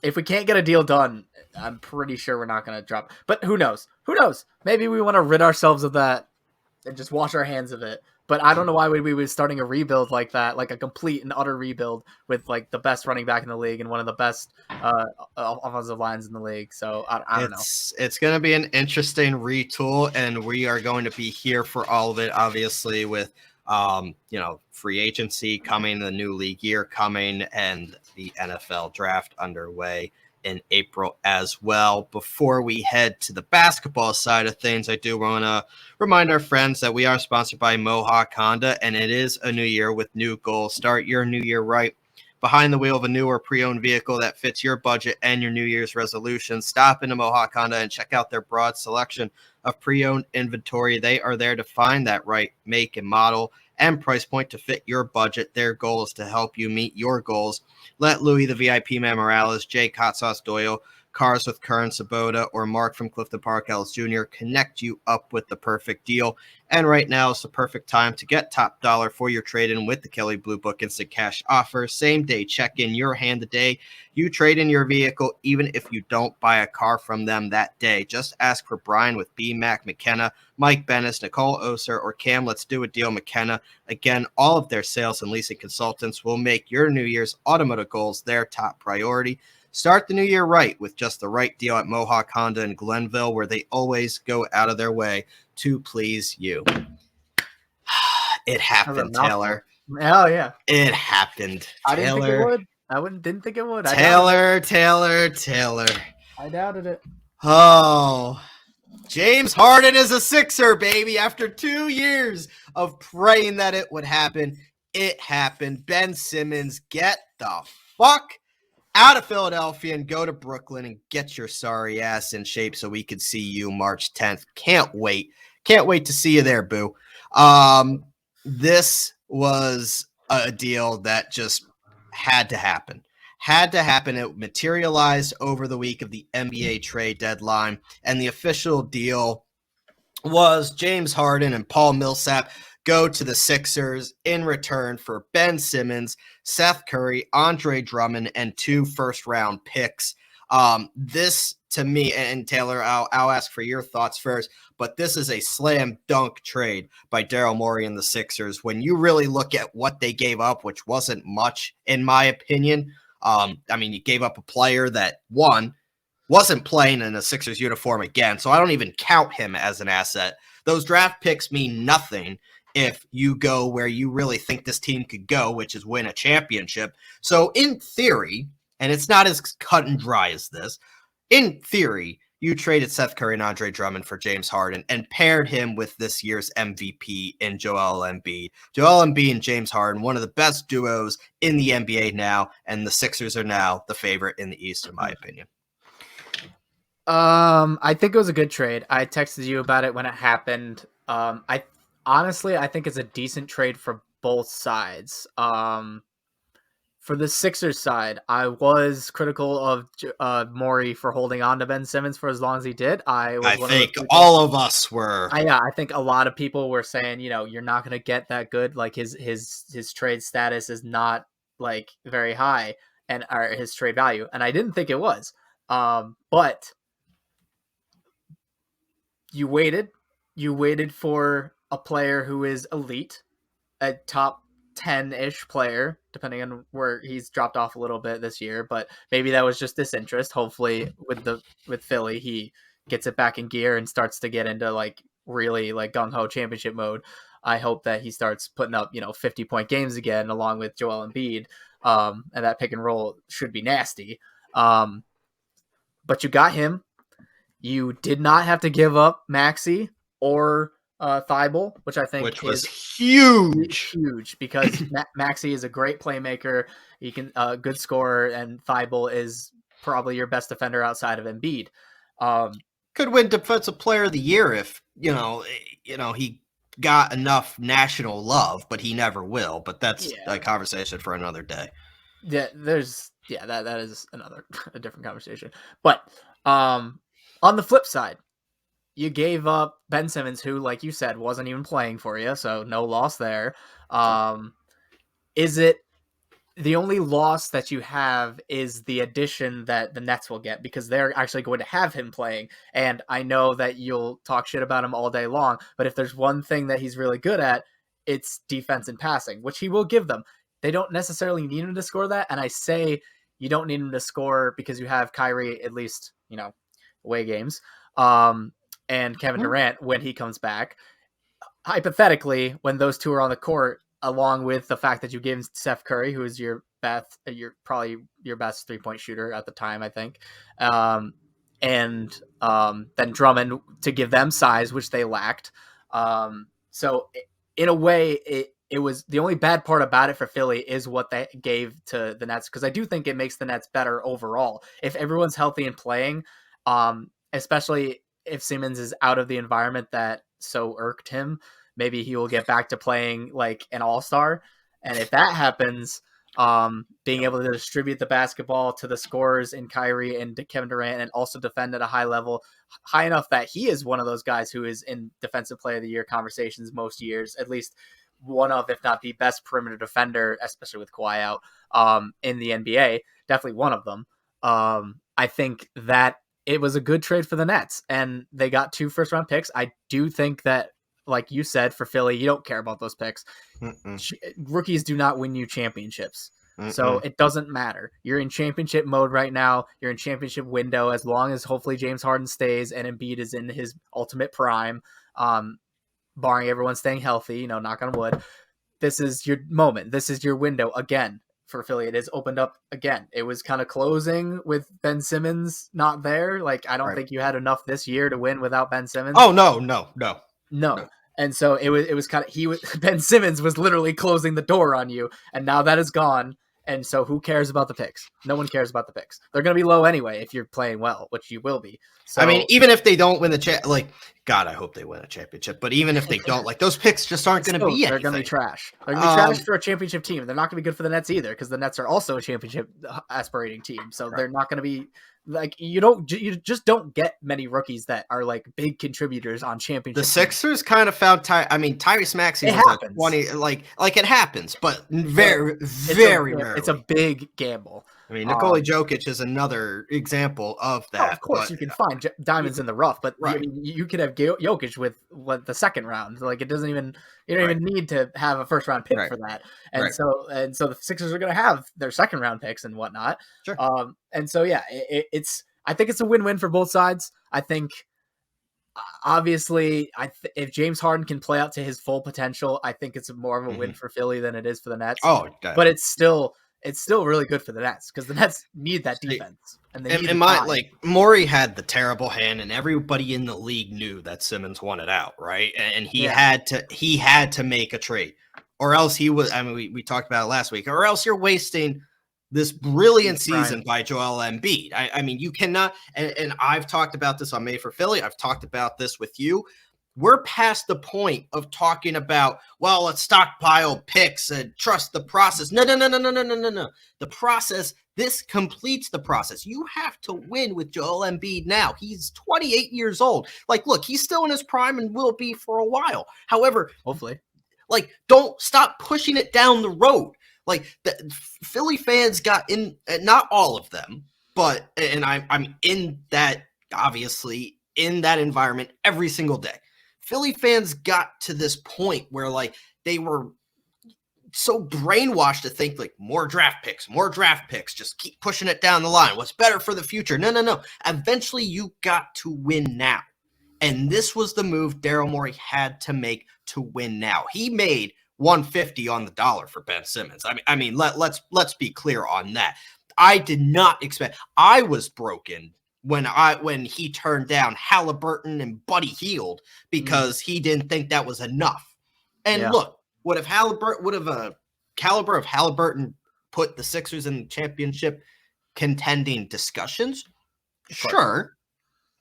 if we can't get a deal done, I'm pretty sure we're not going to drop. But who knows? Maybe we want to rid ourselves of that and just wash our hands of it. But I don't know why we were starting a rebuild like that, like a complete and utter rebuild with the best running back in the league and one of the best offensive lines in the league. So I don't know. It's going to be an interesting retool, and we are going to be here for all of it, obviously, with free agency coming, the new league year coming, and the NFL draft underway in April as well. Before we head to the basketball side of things, I do want to remind our friends that we are sponsored by Mohawk Honda, and it is a new year with new goals. Start your new year right behind the wheel of a new or pre-owned vehicle that fits your budget and your New Year's resolutions. Stop into Mohawk Honda and check out their broad selection of pre-owned inventory. They are there to find that right make and model and price point to fit your budget. Their goal is to help you meet your goals. Let Louis, the VIP man Morales, Jake Hot Sauce Doyle, Cars with Curran Sabota, or Mark from Clifton Park Ellis Jr. connect you up with the perfect deal. And right now is the perfect time to get top dollar for your trade-in with the Kelley Blue Book Instant Cash offer. Same day check-in, your hand the day you trade in your vehicle, even if you don't buy a car from them that day. Just ask for Brian with B. Mac McKenna, Mike Bennis, Nicole Oser, or Cam Let's Do a Deal McKenna. Again, all of their sales and leasing consultants will make your New Year's automotive goals their top priority. Start the new year right with just the right deal at Mohawk Honda in Glenville, where they always go out of their way to please you. It happened, Taylor. Oh, yeah. It happened. I didn't think it would. Didn't think it would. Taylor. I doubted it. Oh, James Harden is a Sixer, baby. After 2 years of praying that it would happen, it happened. Ben Simmons, get the fuck out of Philadelphia and go to Brooklyn and get your sorry ass in shape so we could see you March 10th. Can't wait. Can't wait to see you there, boo. This was a deal that just had to happen. Had to happen. It materialized over the week of the NBA trade deadline, and the official deal was James Harden and Paul Millsap go to the Sixers in return for Ben Simmons, Seth Curry, Andre Drummond, and 2 first-round picks. This, to me, and Taylor, I'll ask for your thoughts first, but this is a slam dunk trade by Daryl Morey and the Sixers. When you really look at what they gave up, which wasn't much, in my opinion, you gave up a player that, one, wasn't playing in a Sixers uniform again, so I don't even count him as an asset. Those draft picks mean nothing if you go where you really think this team could go, which is win a championship. So in theory, and it's not as cut and dry as this, in theory, you traded Seth Curry and Andre Drummond for James Harden and paired him with this year's MVP in Joel Embiid. Joel Embiid and James Harden, one of the best duos in the NBA now, and the Sixers are now the favorite in the East, in my opinion. I think it was a good trade. I texted you about it when it happened. I think it's a decent trade for both sides. For the Sixers side, I was critical of Morey for holding on to Ben Simmons for as long as he did. I think all of us were. I think a lot of people were saying, you're not going to get that good. Like his trade status is not like very high, or his trade value, and I didn't think it was. But you waited for a player who is elite, a top 10-ish player, depending on where he's dropped off a little bit this year, but maybe that was just disinterest. Hopefully with Philly, he gets it back in gear and starts to get into like really like gung-ho championship mode. I hope that he starts putting up, 50-point games again, along with Joel Embiid. And that pick and roll should be nasty. But you got him. You did not have to give up Maxey or Thibault, which I think was huge because Maxey is a great playmaker. He can good scorer, and Thibault is probably your best defender outside of Embiid. Could win Defensive Player of the Year if he got enough national love, but he never will. But that's a conversation for another day. Yeah, that is a different conversation. But on the flip side, you gave up Ben Simmons, who, like you said, wasn't even playing for you, so no loss there. Is it the only loss that you have is the addition that the Nets will get, because they're actually going to have him playing? And I know that you'll talk shit about him all day long, but if there's one thing that he's really good at, it's defense and passing, which he will give them. They don't necessarily need him to score that, and I say you don't need him to score because you have Kyrie, at least, away games, and Kevin Durant when he comes back. Hypothetically, when those two are on the court, along with the fact that you gave Seth Curry, who is probably your best 3-point shooter at the time, I think, and then Drummond to give them size, which they lacked. So in a way, it was the only bad part about it for Philly is what they gave to the Nets, because I do think it makes the Nets better overall if everyone's healthy and playing, especially if Simmons is out of the environment that so irked him. Maybe he will get back to playing like an all-star. And if that happens, being able to distribute the basketball to the scorers in Kyrie and Kevin Durant, and also defend at a high level, high enough that he is one of those guys who is in Defensive Player of the Year conversations most years, at least one of, if not the best perimeter defender, especially with Kawhi out, in the NBA, definitely one of them. I think that it was a good trade for the Nets, and they got 2 first-round picks. I do think that, like you said, for Philly, you don't care about those picks. Rookies do not win you championships. So it doesn't matter. You're in championship mode right now. You're in championship window, as long as hopefully James Harden stays and Embiid is in his ultimate prime, barring everyone staying healthy, knock on wood. This is your moment. This is your window again. for Philly. It has opened up again. It was kind of closing with Ben Simmons not there. Like, I don't think you had enough this year to win without Ben Simmons. Oh, no. And so it was kind of Ben Simmons was literally closing the door on you, and now that is gone. And so who cares about the picks? No one cares about the picks. They're going to be low anyway if you're playing well, which you will be. So, I mean, even if they don't win the God, I hope they win a championship. But even if they don't, like, those picks just aren't going to be anything. They're going to be trash. They're going to be trash for a championship team. They're not going to be good for the Nets either, because the Nets are also a championship aspirating team. So they're not going to be like, you just don't get many rookies that are like big contributors on championship. The Sixers kind of found Tyrese Maxey was like 20, like it happens, but very rarely. It's a big gamble. I mean, Nikola Jokic is another example of that. Of course, you can find diamonds in the rough, but you could have Jokic with the second round. Like, you don't even need to have a first round pick for that. And so the Sixers are going to have their second round picks and whatnot. Sure. And so I think it's a win-win for both sides. I think obviously if James Harden can play out to his full potential, I think it's more of a win for Philly than it is for the Nets. Oh, but it's still really good for the Nets, because the Nets need that defense. And Morey had the terrible hand, and everybody in the league knew that Simmons wanted out, right? And he had to make a trade, or else he was. I mean, we talked about it last week, or else you're wasting this brilliant season by Joel Embiid. I mean, you cannot. And I've talked about this on Made for Philly. I've talked about this with you. We're past the point of talking about, well, let's stockpile picks and trust the process. No. The process, this completes the process. You have to win with Joel Embiid now. He's 28 years old. Like, look, he's still in his prime and will be for a while. However, hopefully, like, don't stop pushing it down the road. Like, the Philly fans got in, not all of them, but, and I'm in that, obviously, in that environment every single day. Philly fans got to this point where, like, they were so brainwashed to think, like, more draft picks, just keep pushing it down the line. What's better for the future? No. Eventually, you got to win now. And this was the move Daryl Morey had to make to win now. He made $150 on the dollar for Ben Simmons. I mean, let's be clear on that. I did not expect. I was broken when he turned down Halliburton and Buddy Hield because he didn't think that was enough. And look, would a caliber of Halliburton put the Sixers in championship contending discussions? Sure.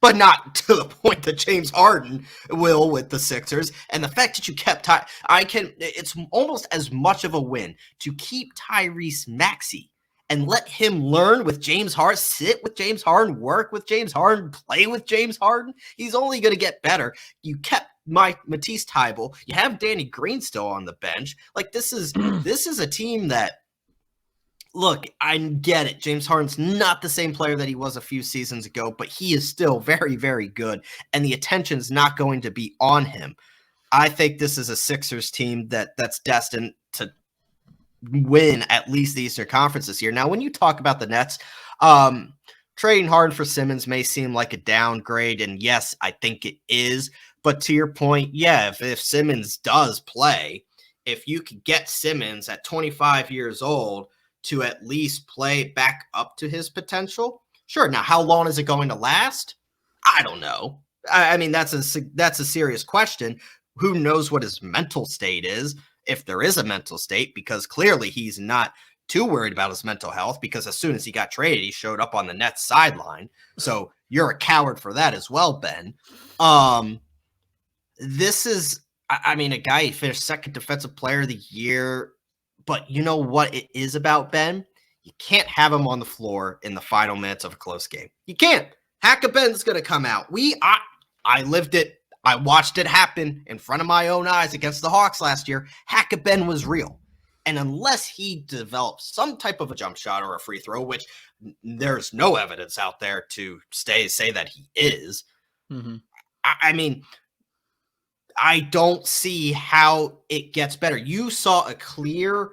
But not to the point that James Harden will with the Sixers. And the fact that you kept it's almost as much of a win to keep Tyrese Maxey and let him learn with James Harden, sit with James Harden, work with James Harden, play with James Harden. He's only going to get better. You kept Matisse Thybulle. You have Danny Green still on the bench. Like, this is a team that, look, I get it. James Harden's not the same player that he was a few seasons ago, but he is still very, very good, and the attention's not going to be on him. I think this is a Sixers team that's destined to win at least the Eastern Conference this year. Now, when you talk about the Nets, trading Harden for Simmons may seem like a downgrade, and yes, I think it is. But to your point, if Simmons does play, if you could get Simmons at 25 years old to at least play back up to his potential, sure. Now, how long is it going to last? I don't know. I mean, that's a serious question. Who knows what his mental state is, if there is a mental state, because clearly he's not too worried about his mental health, because as soon as he got traded, he showed up on the Nets sideline. So you're a coward for that as well, Ben. This is, I mean, a guy who finished second defensive player of the year, but you know what it is about, Ben? You can't have him on the floor in the final minutes of a close game. You can't. Hack-a-Ben's going to come out. I lived it. I watched it happen in front of my own eyes against the Hawks last year. Hack-a-Ben was real. And unless he develops some type of a jump shot or a free throw, which there's no evidence out there to say that he is, I mean, I don't see how it gets better. You saw a clear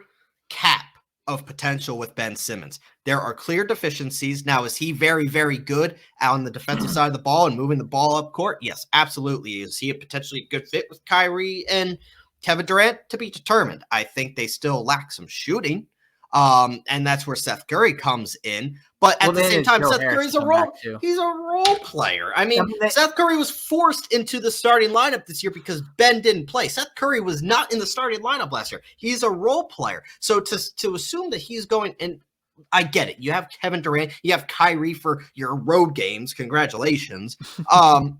cap of potential with Ben Simmons. There are clear deficiencies. Now, is he very, very good on the defensive side of the ball and moving the ball up court? Yes, absolutely. Is he a potentially good fit with Kyrie and Kevin Durant? To be determined. I think they still lack some shooting. And that's where Seth Curry comes in. But at the same time, Seth Curry's he's a role player. I mean, Seth Curry was forced into the starting lineup this year because Ben didn't play. Seth Curry was not in the starting lineup last year. He's a role player. So to assume that he's going, and I get it. You have Kevin Durant, you have Kyrie for your road games. Congratulations. I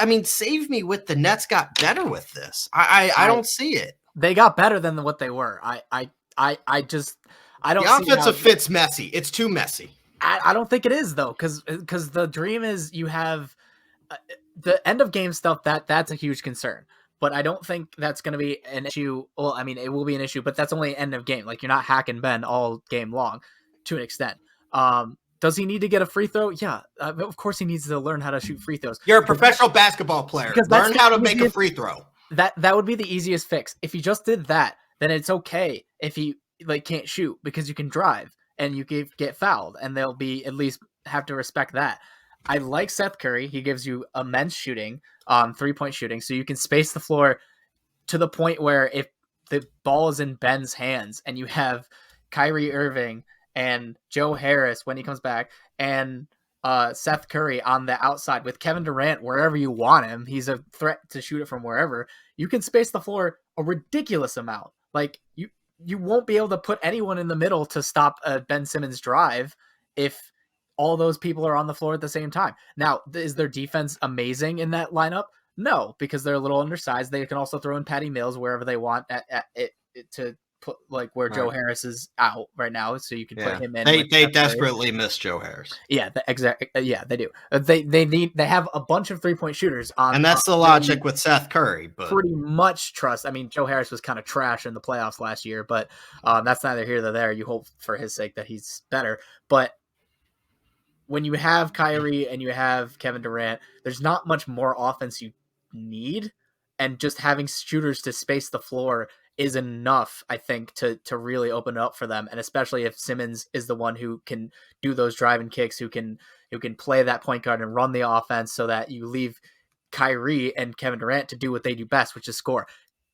mean, save me with the Nets got better with this. I don't see it. They got better than what they were. I don't. The offensive fit's messy. It's too messy. I don't think it is though, because the dream is you have the end of game stuff. That's a huge concern. But I don't think that's going to be an issue. Well, I mean, it will be an issue, but that's only end of game. Like, you're not hacking Ben all game long to an extent. Does he need to get a free throw? Yeah, of course he needs to learn how to shoot free throws. You're a professional basketball player. Learn how to make a free throw. That would be the easiest fix. If he just did that, then it's okay if he can't shoot, because you can drive and you can get fouled, and they'll be at least have to respect that. I like Seth Curry. He gives you immense shooting, 3-point shooting, so you can space the floor to the point where if the ball is in Ben's hands and you have Kyrie Irving and Joe Harris when he comes back and Seth Curry on the outside with Kevin Durant wherever you want him, he's a threat to shoot it from wherever. You can space the floor a ridiculous amount. Like, you won't be able to put anyone in the middle to stop a Ben Simmons drive if all those people are on the floor at the same time. Now, is their defense amazing in that lineup? No, because they're a little undersized. They can also throw in Patty Mills wherever they want to put, like, where Joe Harris is out right now, so you can put him in. They desperately miss Joe Harris. Yeah, exactly. Yeah, they do. They have a bunch of 3-point shooters on, and that's the logic with Seth Curry. But pretty much trust. I mean, Joe Harris was kind of trash in the playoffs last year, but that's neither here nor there. You hope for his sake that he's better, but when you have Kyrie and you have Kevin Durant, there's not much more offense you need, and just having shooters to space the floor is enough, I think, to really open it up for them. And especially if Simmons is the one who can do those driving kicks, who can play that point guard and run the offense, so that you leave Kyrie and Kevin Durant to do what they do best, which is score.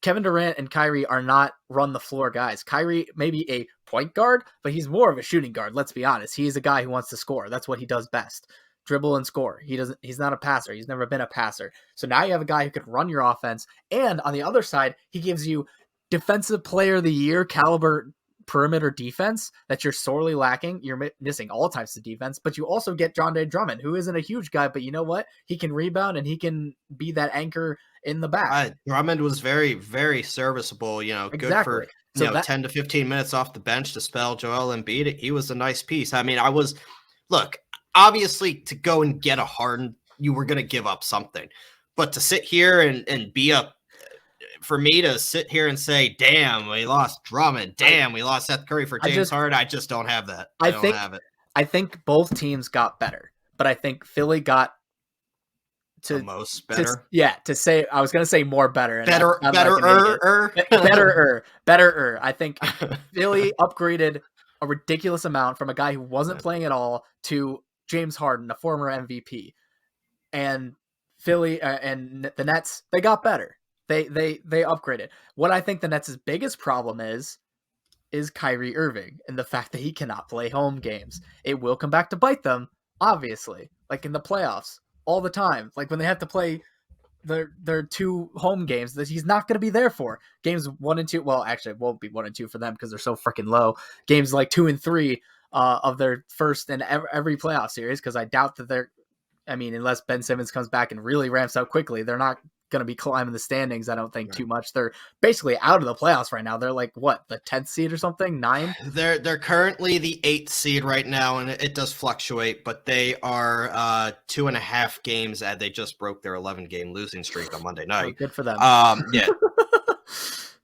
Kevin Durant and Kyrie are not run the floor guys. Kyrie may be a point guard, but he's more of a shooting guard. Let's be honest. He's a guy who wants to score. That's what he does best. Dribble and score. He's not a passer. He's never been a passer. So now you have a guy who can run your offense. And on the other side, he gives you defensive player of the year caliber perimeter defense that you're sorely lacking. You're missing all types of defense, but you also get John Day Drummond, who isn't a huge guy, but you know what? He can rebound and he can be that anchor in the back. Drummond was very, very serviceable, good for 10 to 15 minutes off the bench to spell Joel Embiid. He was a nice piece. I mean, obviously to go and get a Harden, you were going to give up something, but to sit here and be up, for me to sit here and say, damn, we lost Drummond. Damn, we lost Seth Curry for James Harden. I just don't have that. I don't have it. I think both teams got better, but I think Philly got to the most better. I was going to say more better. Better. I think Philly upgraded a ridiculous amount from a guy who wasn't playing at all to James Harden, a former MVP. And Philly and the Nets, they got better. They upgraded. What I think the Nets' biggest problem is Kyrie Irving and the fact that he cannot play home games. It will come back to bite them, obviously, like in the playoffs all the time. Like when they have to play their 2 home games that he's not going to be there for. Games 1 and 2. Well, actually, it won't be 1 and 2 for them because they're so freaking low. Games like 2 and 3 of their first in every playoff series, because I doubt that unless Ben Simmons comes back and really ramps up quickly, they're not going to be climbing the standings, I don't think, too much. They're basically out of the playoffs right now. They're like, what, the 10th seed or something? 9? They're currently the 8th seed right now, and it does fluctuate, but they are 2.5 games, and they just broke their 11-game losing streak on Monday night. Oh, good for them. Yeah.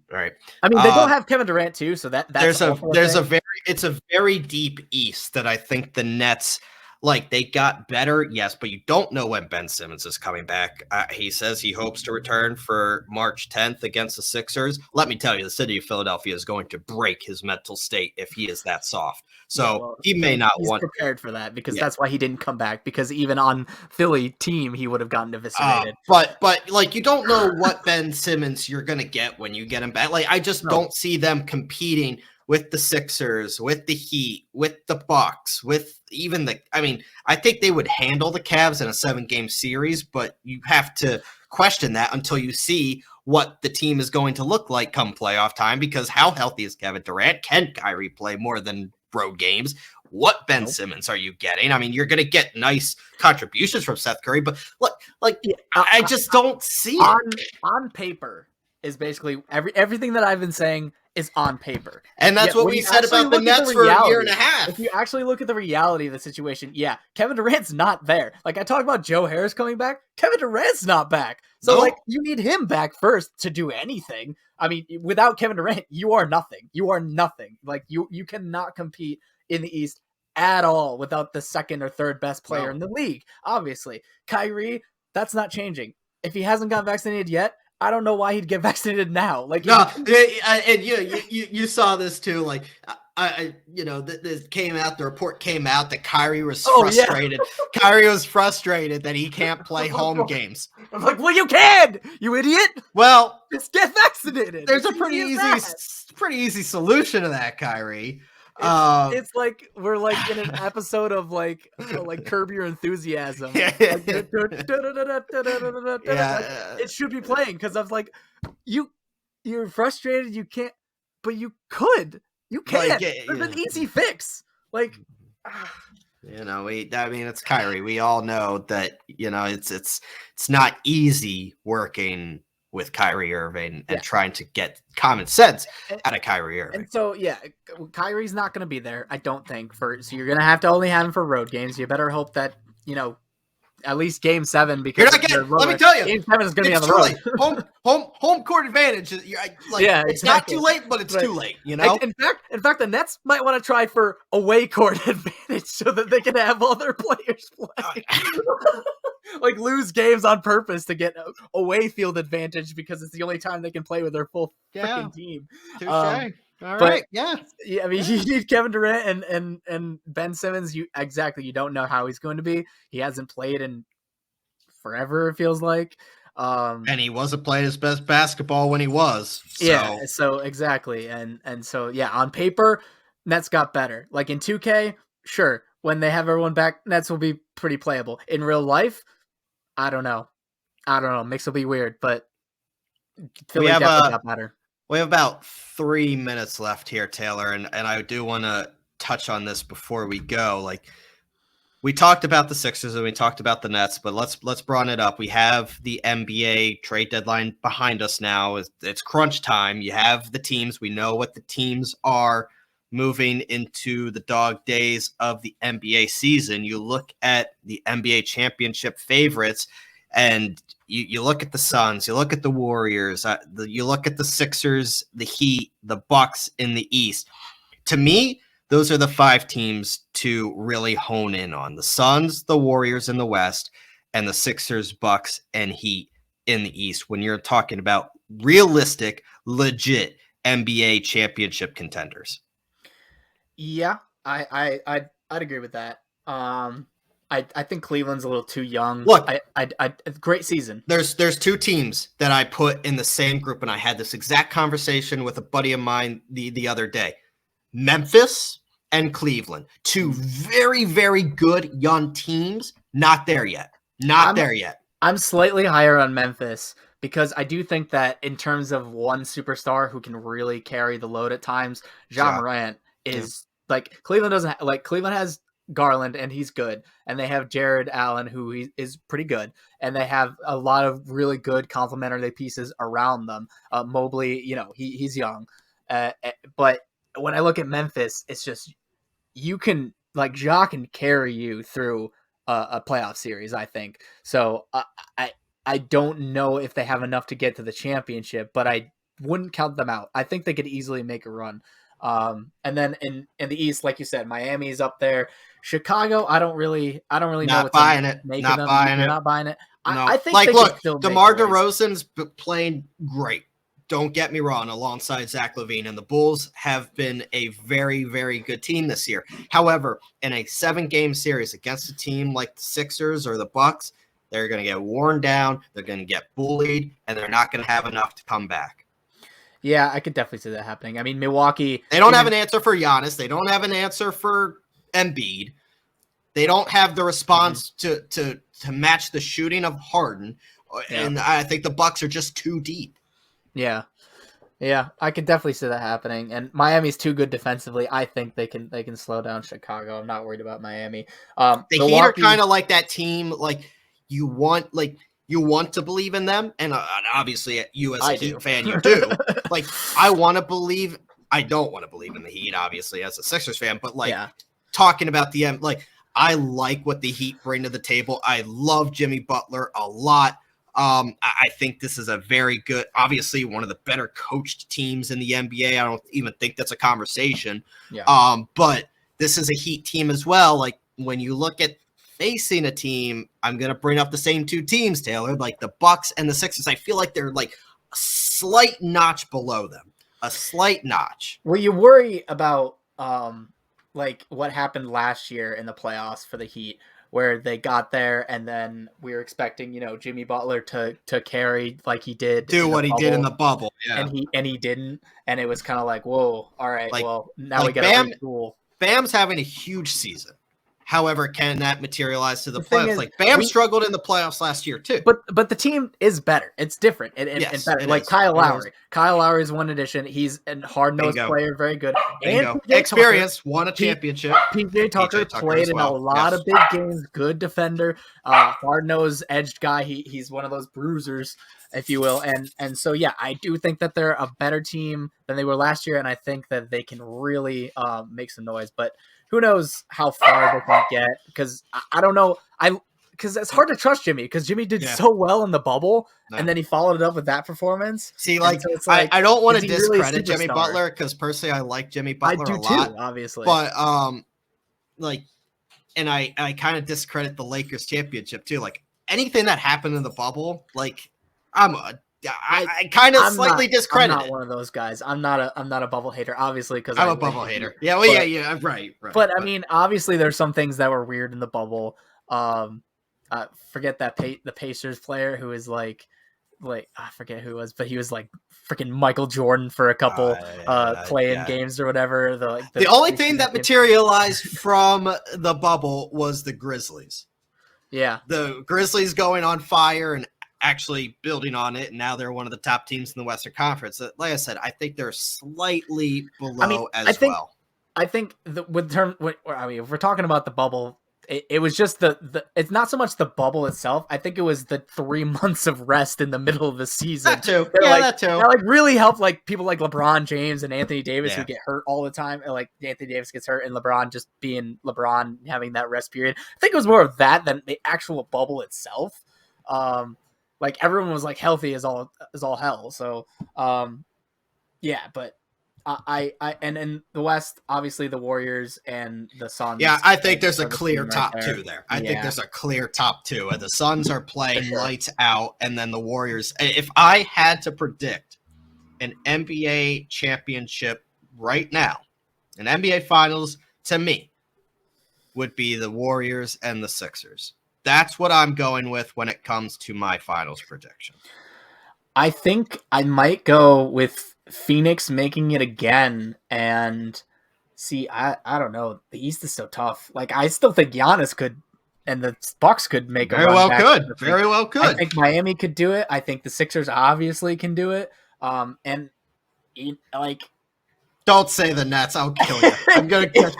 Right. I mean, they don't have Kevin Durant too, so that's it's a very deep East that I think the Nets, like, they got better, yes, but you don't know when Ben Simmons is coming back. He says he hopes to return for March 10th against the Sixers. Let me tell you, the city of Philadelphia is going to break his mental state if he is that soft. So he may not want. He's prepared for that, because that's why he didn't come back, because even on Philly team, he would have gotten eviscerated. But like, you don't know what Ben Simmons you're going to get when you get him back. Like, I just don't see them competing with the Sixers, with the Heat, with the Bucks, with even I think they would handle the Cavs in a 7-game series, but you have to question that until you see what the team is going to look like come playoff time, because how healthy is Kevin Durant? Can Kyrie play more than road games? What Ben Simmons are you getting? I mean, you're going to get nice contributions from Seth Curry, but look, I just don't see it. On paper is basically everything that I've been saying is on paper. And that's what we said about the Nets for a year and a half. If you actually look at the reality of the situation, yeah, Kevin Durant's not there. Like I talked about Joe Harris coming back, Kevin Durant's not back. So you need him back first to do anything. I mean, without Kevin Durant, you are nothing. You are nothing. Like you cannot compete in the East at all without the second or third best player in the league. Obviously, Kyrie, that's not changing. If he hasn't got vaccinated yet, I don't know why he'd get vaccinated now. Like, no, and you saw this too. Like, this came out. The report came out that Kyrie was frustrated. Yeah. Kyrie was frustrated that he can't play home games. I'm like, well, you can, you idiot. Well, just get vaccinated. There's a pretty easy solution to that, Kyrie. It's like we're like in an episode of like Curb Your Enthusiasm. It should be playing because I was like, you're frustrated, you can't, but you can. There's an easy fix. Like, it's Kyrie. We all know that it's not easy working with Kyrie Irving and trying to get common sense out of Kyrie Irving. And so, Kyrie's not going to be there, I don't think. So you're going to have to only have him for road games. You better hope that, at least Game 7, because you're not getting, let me tell you, Game 7 is going to be on the road. Home court advantage. It's not too late, but it's too late. In fact, the Nets might want to try for away court advantage so that they can have all their players play. Like lose games on purpose to get away field advantage because it's the only time they can play with their full freaking team. All right. Yeah. I mean, you need Kevin Durant and Ben Simmons. You don't know how he's going to be. He hasn't played in forever, it feels like. And he wasn't playing his best basketball when he was. So. Yeah. So exactly. And so on paper, Nets got better. Like in 2K, sure. When they have everyone back, Nets will be pretty playable. In real life, I don't know. Mix will be weird, but Philly definitely got better. We have about 3 minutes left here, Taylor, and I do want to touch on this before we go. Like, we talked about the Sixers and we talked about the Nets, but let's broaden it up. We have the NBA trade deadline behind us now. It's crunch time. You have the teams. We know what the teams are moving into the dog days of the NBA season. You look at the NBA championship favorites, and you look at the Suns, you look at the Warriors, you look at the Sixers, the Heat, the Bucks in the East. To me, those are the 5 teams to really hone in on: the Suns, the Warriors in the West, and the Sixers, Bucks, and Heat in the East. When you're talking about realistic, legit NBA championship contenders. Yeah, I'd agree with that. I think Cleveland's a little too young. Look, great season. There's 2 teams that I put in the same group, and I had this exact conversation with a buddy of mine the other day. Memphis and Cleveland, 2 very, very good young teams. Not there yet. I'm slightly higher on Memphis because I do think that in terms of one superstar who can really carry the load at times, Ja Morant is like Cleveland doesn't Cleveland has Garland and he's good, and they have Jared Allen who is pretty good, and they have a lot of really good complementary pieces around them. Mobley, he's young, but when I look at Memphis, it's just Ja can carry you through a playoff series, I think. So I don't know if they have enough to get to the championship, but I wouldn't count them out. I think they could easily make a run. And then in the East, like you said, Miami's up there. Chicago, I don't really know what's buying it. Not buying it. Not buying it. No. I think DeMar DeRozan's playing great. Don't get me wrong, alongside Zach LaVine, and the Bulls have been a very, very good team this year. However, in a 7-game series against a team like the Sixers or the Bucks, they're going to get worn down, they're going to get bullied, and they're not going to have enough to come back. Yeah, I could definitely see that happening. I mean, Milwaukee. They don't have an answer for Giannis. They don't have an answer for Embiid. They don't have the response to match the shooting of Harden. And I think the Bucks are just too deep. Yeah. Yeah, I could definitely see that happening. And Miami's too good defensively. I think they can slow down Chicago. I'm not worried about Miami. The Heat are kind of like that team, like you want to believe in them, and obviously you as a Heat fan, you do. Like I want to believe. I don't want to believe in the Heat, obviously, as a Sixers fan, but talking about I like what the Heat bring to the table. I love Jimmy Butler a lot. I think this is a very good, obviously one of the better coached teams in the NBA. I don't even think that's a conversation. Yeah. But this is a Heat team as well. Like when you look at facing a team, I'm going to bring up the same two teams, Taylor, like the Bucks and the Sixers. I feel like they're like a slight notch below them, a slight notch. Well, you worry about like what happened last year in the playoffs for the Heat, where they got there and then we were expecting, Jimmy Butler to carry like he did. Do what he did in the bubble. Yeah. And he didn't. And it was kind of like, whoa, all right, well, now we got to retool. Bam's having a huge season. However, can that materialize to the playoffs? Bam struggled in the playoffs last year too. But the team is better. It's different and better. Like Kyle Lowry. Kyle Lowry is one addition. He's a hard-nosed player, very good. And experience, won a championship. PJ Tucker played in a lot of big games. Good defender, hard-nosed, edged guy. He's one of those bruisers, if you will. And so I do think that they're a better team than they were last year, and I think that they can really make some noise. But who knows how far they can get? Because I don't know. Because it's hard to trust Jimmy because Jimmy did so well in the bubble, and then he followed it up with that perforence. See, so I don't want to discredit Jimmy Butler because personally I like Jimmy Butler a lot, obviously. But and I kind of discredit the Lakers championship too. Like anything that happened in the bubble, like I kind of slightly discredit. I'm not one of those guys. I'm not a bubble hater, obviously, because I'm a bubble hater. Yeah, well, yeah, right. But I mean, obviously, there's some things that were weird in the bubble. Forget that the Pacers player who is like I forget who it was, but he was like freaking Michael Jordan for a couple play-in games or whatever. The only thing that materialized from the bubble was the Grizzlies. Yeah, the Grizzlies going on fire and actually building on it, and now they're one of the top teams in the Western Conference. Like I said, I think they're slightly below well. I think if we're talking about the bubble, it was just it's not so much the bubble itself. I think it was the 3 months of rest in the middle of the season. That too. That too. That really helped people like LeBron James and Anthony Davis who get hurt all the time. And like Anthony Davis gets hurt and LeBron just being LeBron, having that rest period. I think it was more of that than the actual bubble itself. Like everyone was like healthy as all hell. So, but I and in the West, obviously the Warriors and the Suns. Yeah, I think there's a clear top two there. I think there's a clear top two. And the Suns are playing lights out, and then the Warriors. If I had to predict an NBA championship right now, an NBA Finals to me would be the Warriors and the Sixers. That's what I'm going with when it comes to my finals prediction. I think I might go with Phoenix making it again. And see, I don't know. The East is so tough. Like I still think Giannis could, and the Bucks could make a run back. Very well could. I think Miami could do it. I think the Sixers obviously can do it. Don't say the Nets. I'll kill you. I'm gonna go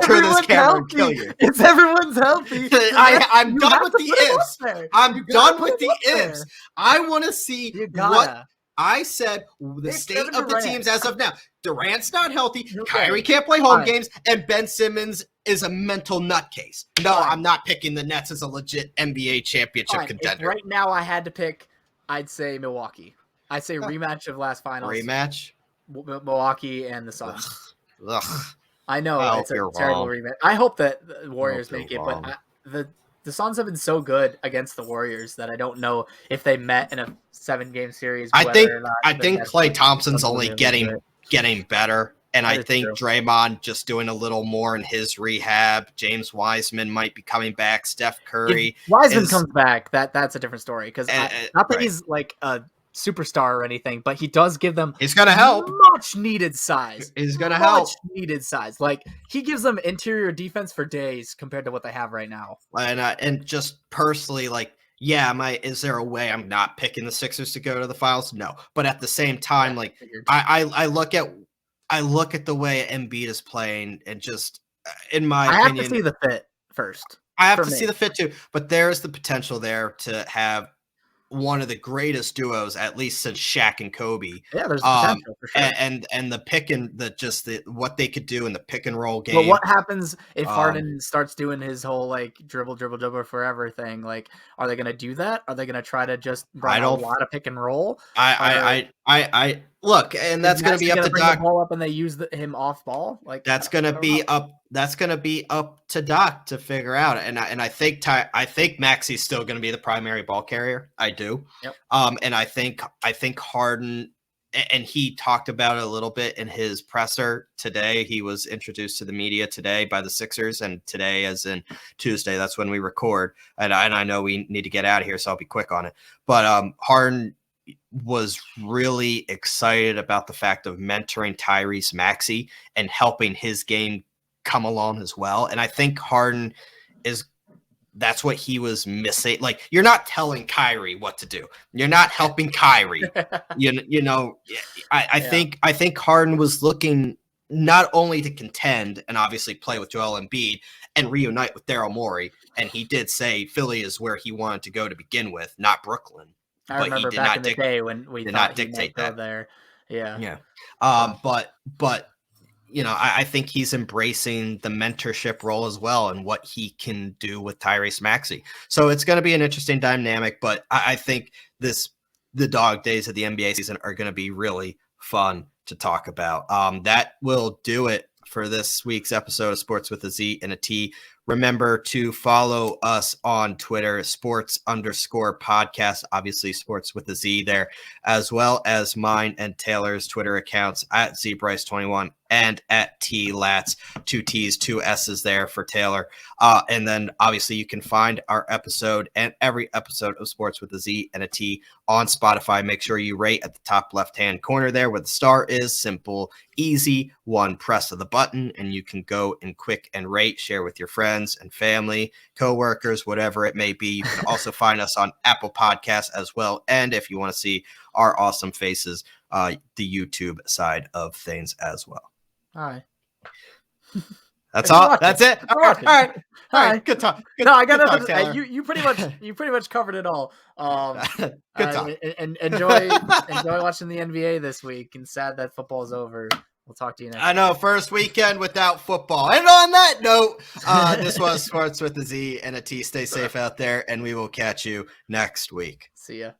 through this camera and kill you. If everyone's healthy, I'm done with the ifs. I'm done with the ifs. I want to see what I said. The state of the teams as of now. Durant's not healthy. Kyrie can't play home games, and Ben Simmons is a mental nutcase. No, I'm not picking the Nets as a legit NBA championship contender. If right now, I had to pick, I'd say Milwaukee. I'd say rematch of last finals. Rematch. Milwaukee and the Suns. Ugh. I know it's a terrible rematch. I hope that the Warriors make it, but the Suns have been so good against the Warriors that I don't know if they met in a 7-game series. I think Klay Thompson's only getting better, and I think Draymond just doing a little more in his rehab. James Wiseman might be coming back. Steph Curry. If Wiseman comes back, that's a different story because not that he's like a superstar or anything, but he does give them He's gonna help. much needed size. He's gonna help. Much needed size. Like he gives them interior defense for days compared to what they have right now. And just personally, like, yeah, is there a way I'm not picking the Sixers to go to the finals? No, but at the same time, like I look at the way Embiid is playing, and just in my opinion, I have to see the fit first. I have to see the fit too, but there's the potential there to have one of the greatest duos, at least since Shaq and Kobe. Yeah, there's potential for sure. And the pick and what they could do in the pick and roll game. But what happens if Harden starts doing his whole like dribble forever thing? Like, are they going to do that? Are they going to try to just run a lot of pick and roll? I look, and that's going to be up to Doc. The ball up and they use him off ball. Like that's going to be up. That's going to be up to Doc to figure out. And I think Maxi's still going to be the primary ball carrier. I do. Yep. And I think Harden, and he talked about it a little bit in his presser today. He was introduced to the media today by the Sixers, and today, as in Tuesday, that's when we record. And I know we need to get out of here, so I'll be quick on it. But Harden was really excited about the fact of mentoring Tyrese Maxey and helping his game come along as well. And I think Harden that's what he was missing. Like, you're not telling Kyrie what to do. You're not helping Kyrie. I think Harden was looking not only to contend and obviously play with Joel Embiid and reunite with Daryl Morey. And he did say Philly is where he wanted to go to begin with, not Brooklyn. I remember back in the day when we did thought not dictate he might that go there. Yeah. But I think he's embracing the mentorship role as well and what he can do with Tyrese Maxey. So it's going to be an interesting dynamic, but I think the dog days of the NBA season are going to be really fun to talk about. That will do it for this week's episode of Sports with a Z and a T. Remember to follow us on Twitter, sports_podcast, obviously sports with a Z there, as well as mine and Taylor's Twitter accounts at ZBryce21 and at TLats, 2 T's, 2 S's there for Taylor. And then obviously you can find our episode and every episode of Sports with a Z and a T on Spotify. Make sure you rate at the top left-hand corner there where the star is. Simple, easy, one press of the button, and you can go and quick and rate, share with your friends and family, coworkers, whatever it may be. You can also find us on Apple Podcasts as well. And if you want to see our awesome faces, the YouTube side of things as well. All right. That's all. That's it. All right. Good talk. I got nothing to say. You pretty much covered it all. Good talk. And enjoy watching the NBA this week. And sad that football is over. We'll talk to you next. I know, first weekend without football. And on that note, this was Sports with a Z and a T. Stay safe out there, and we will catch you next week. See ya.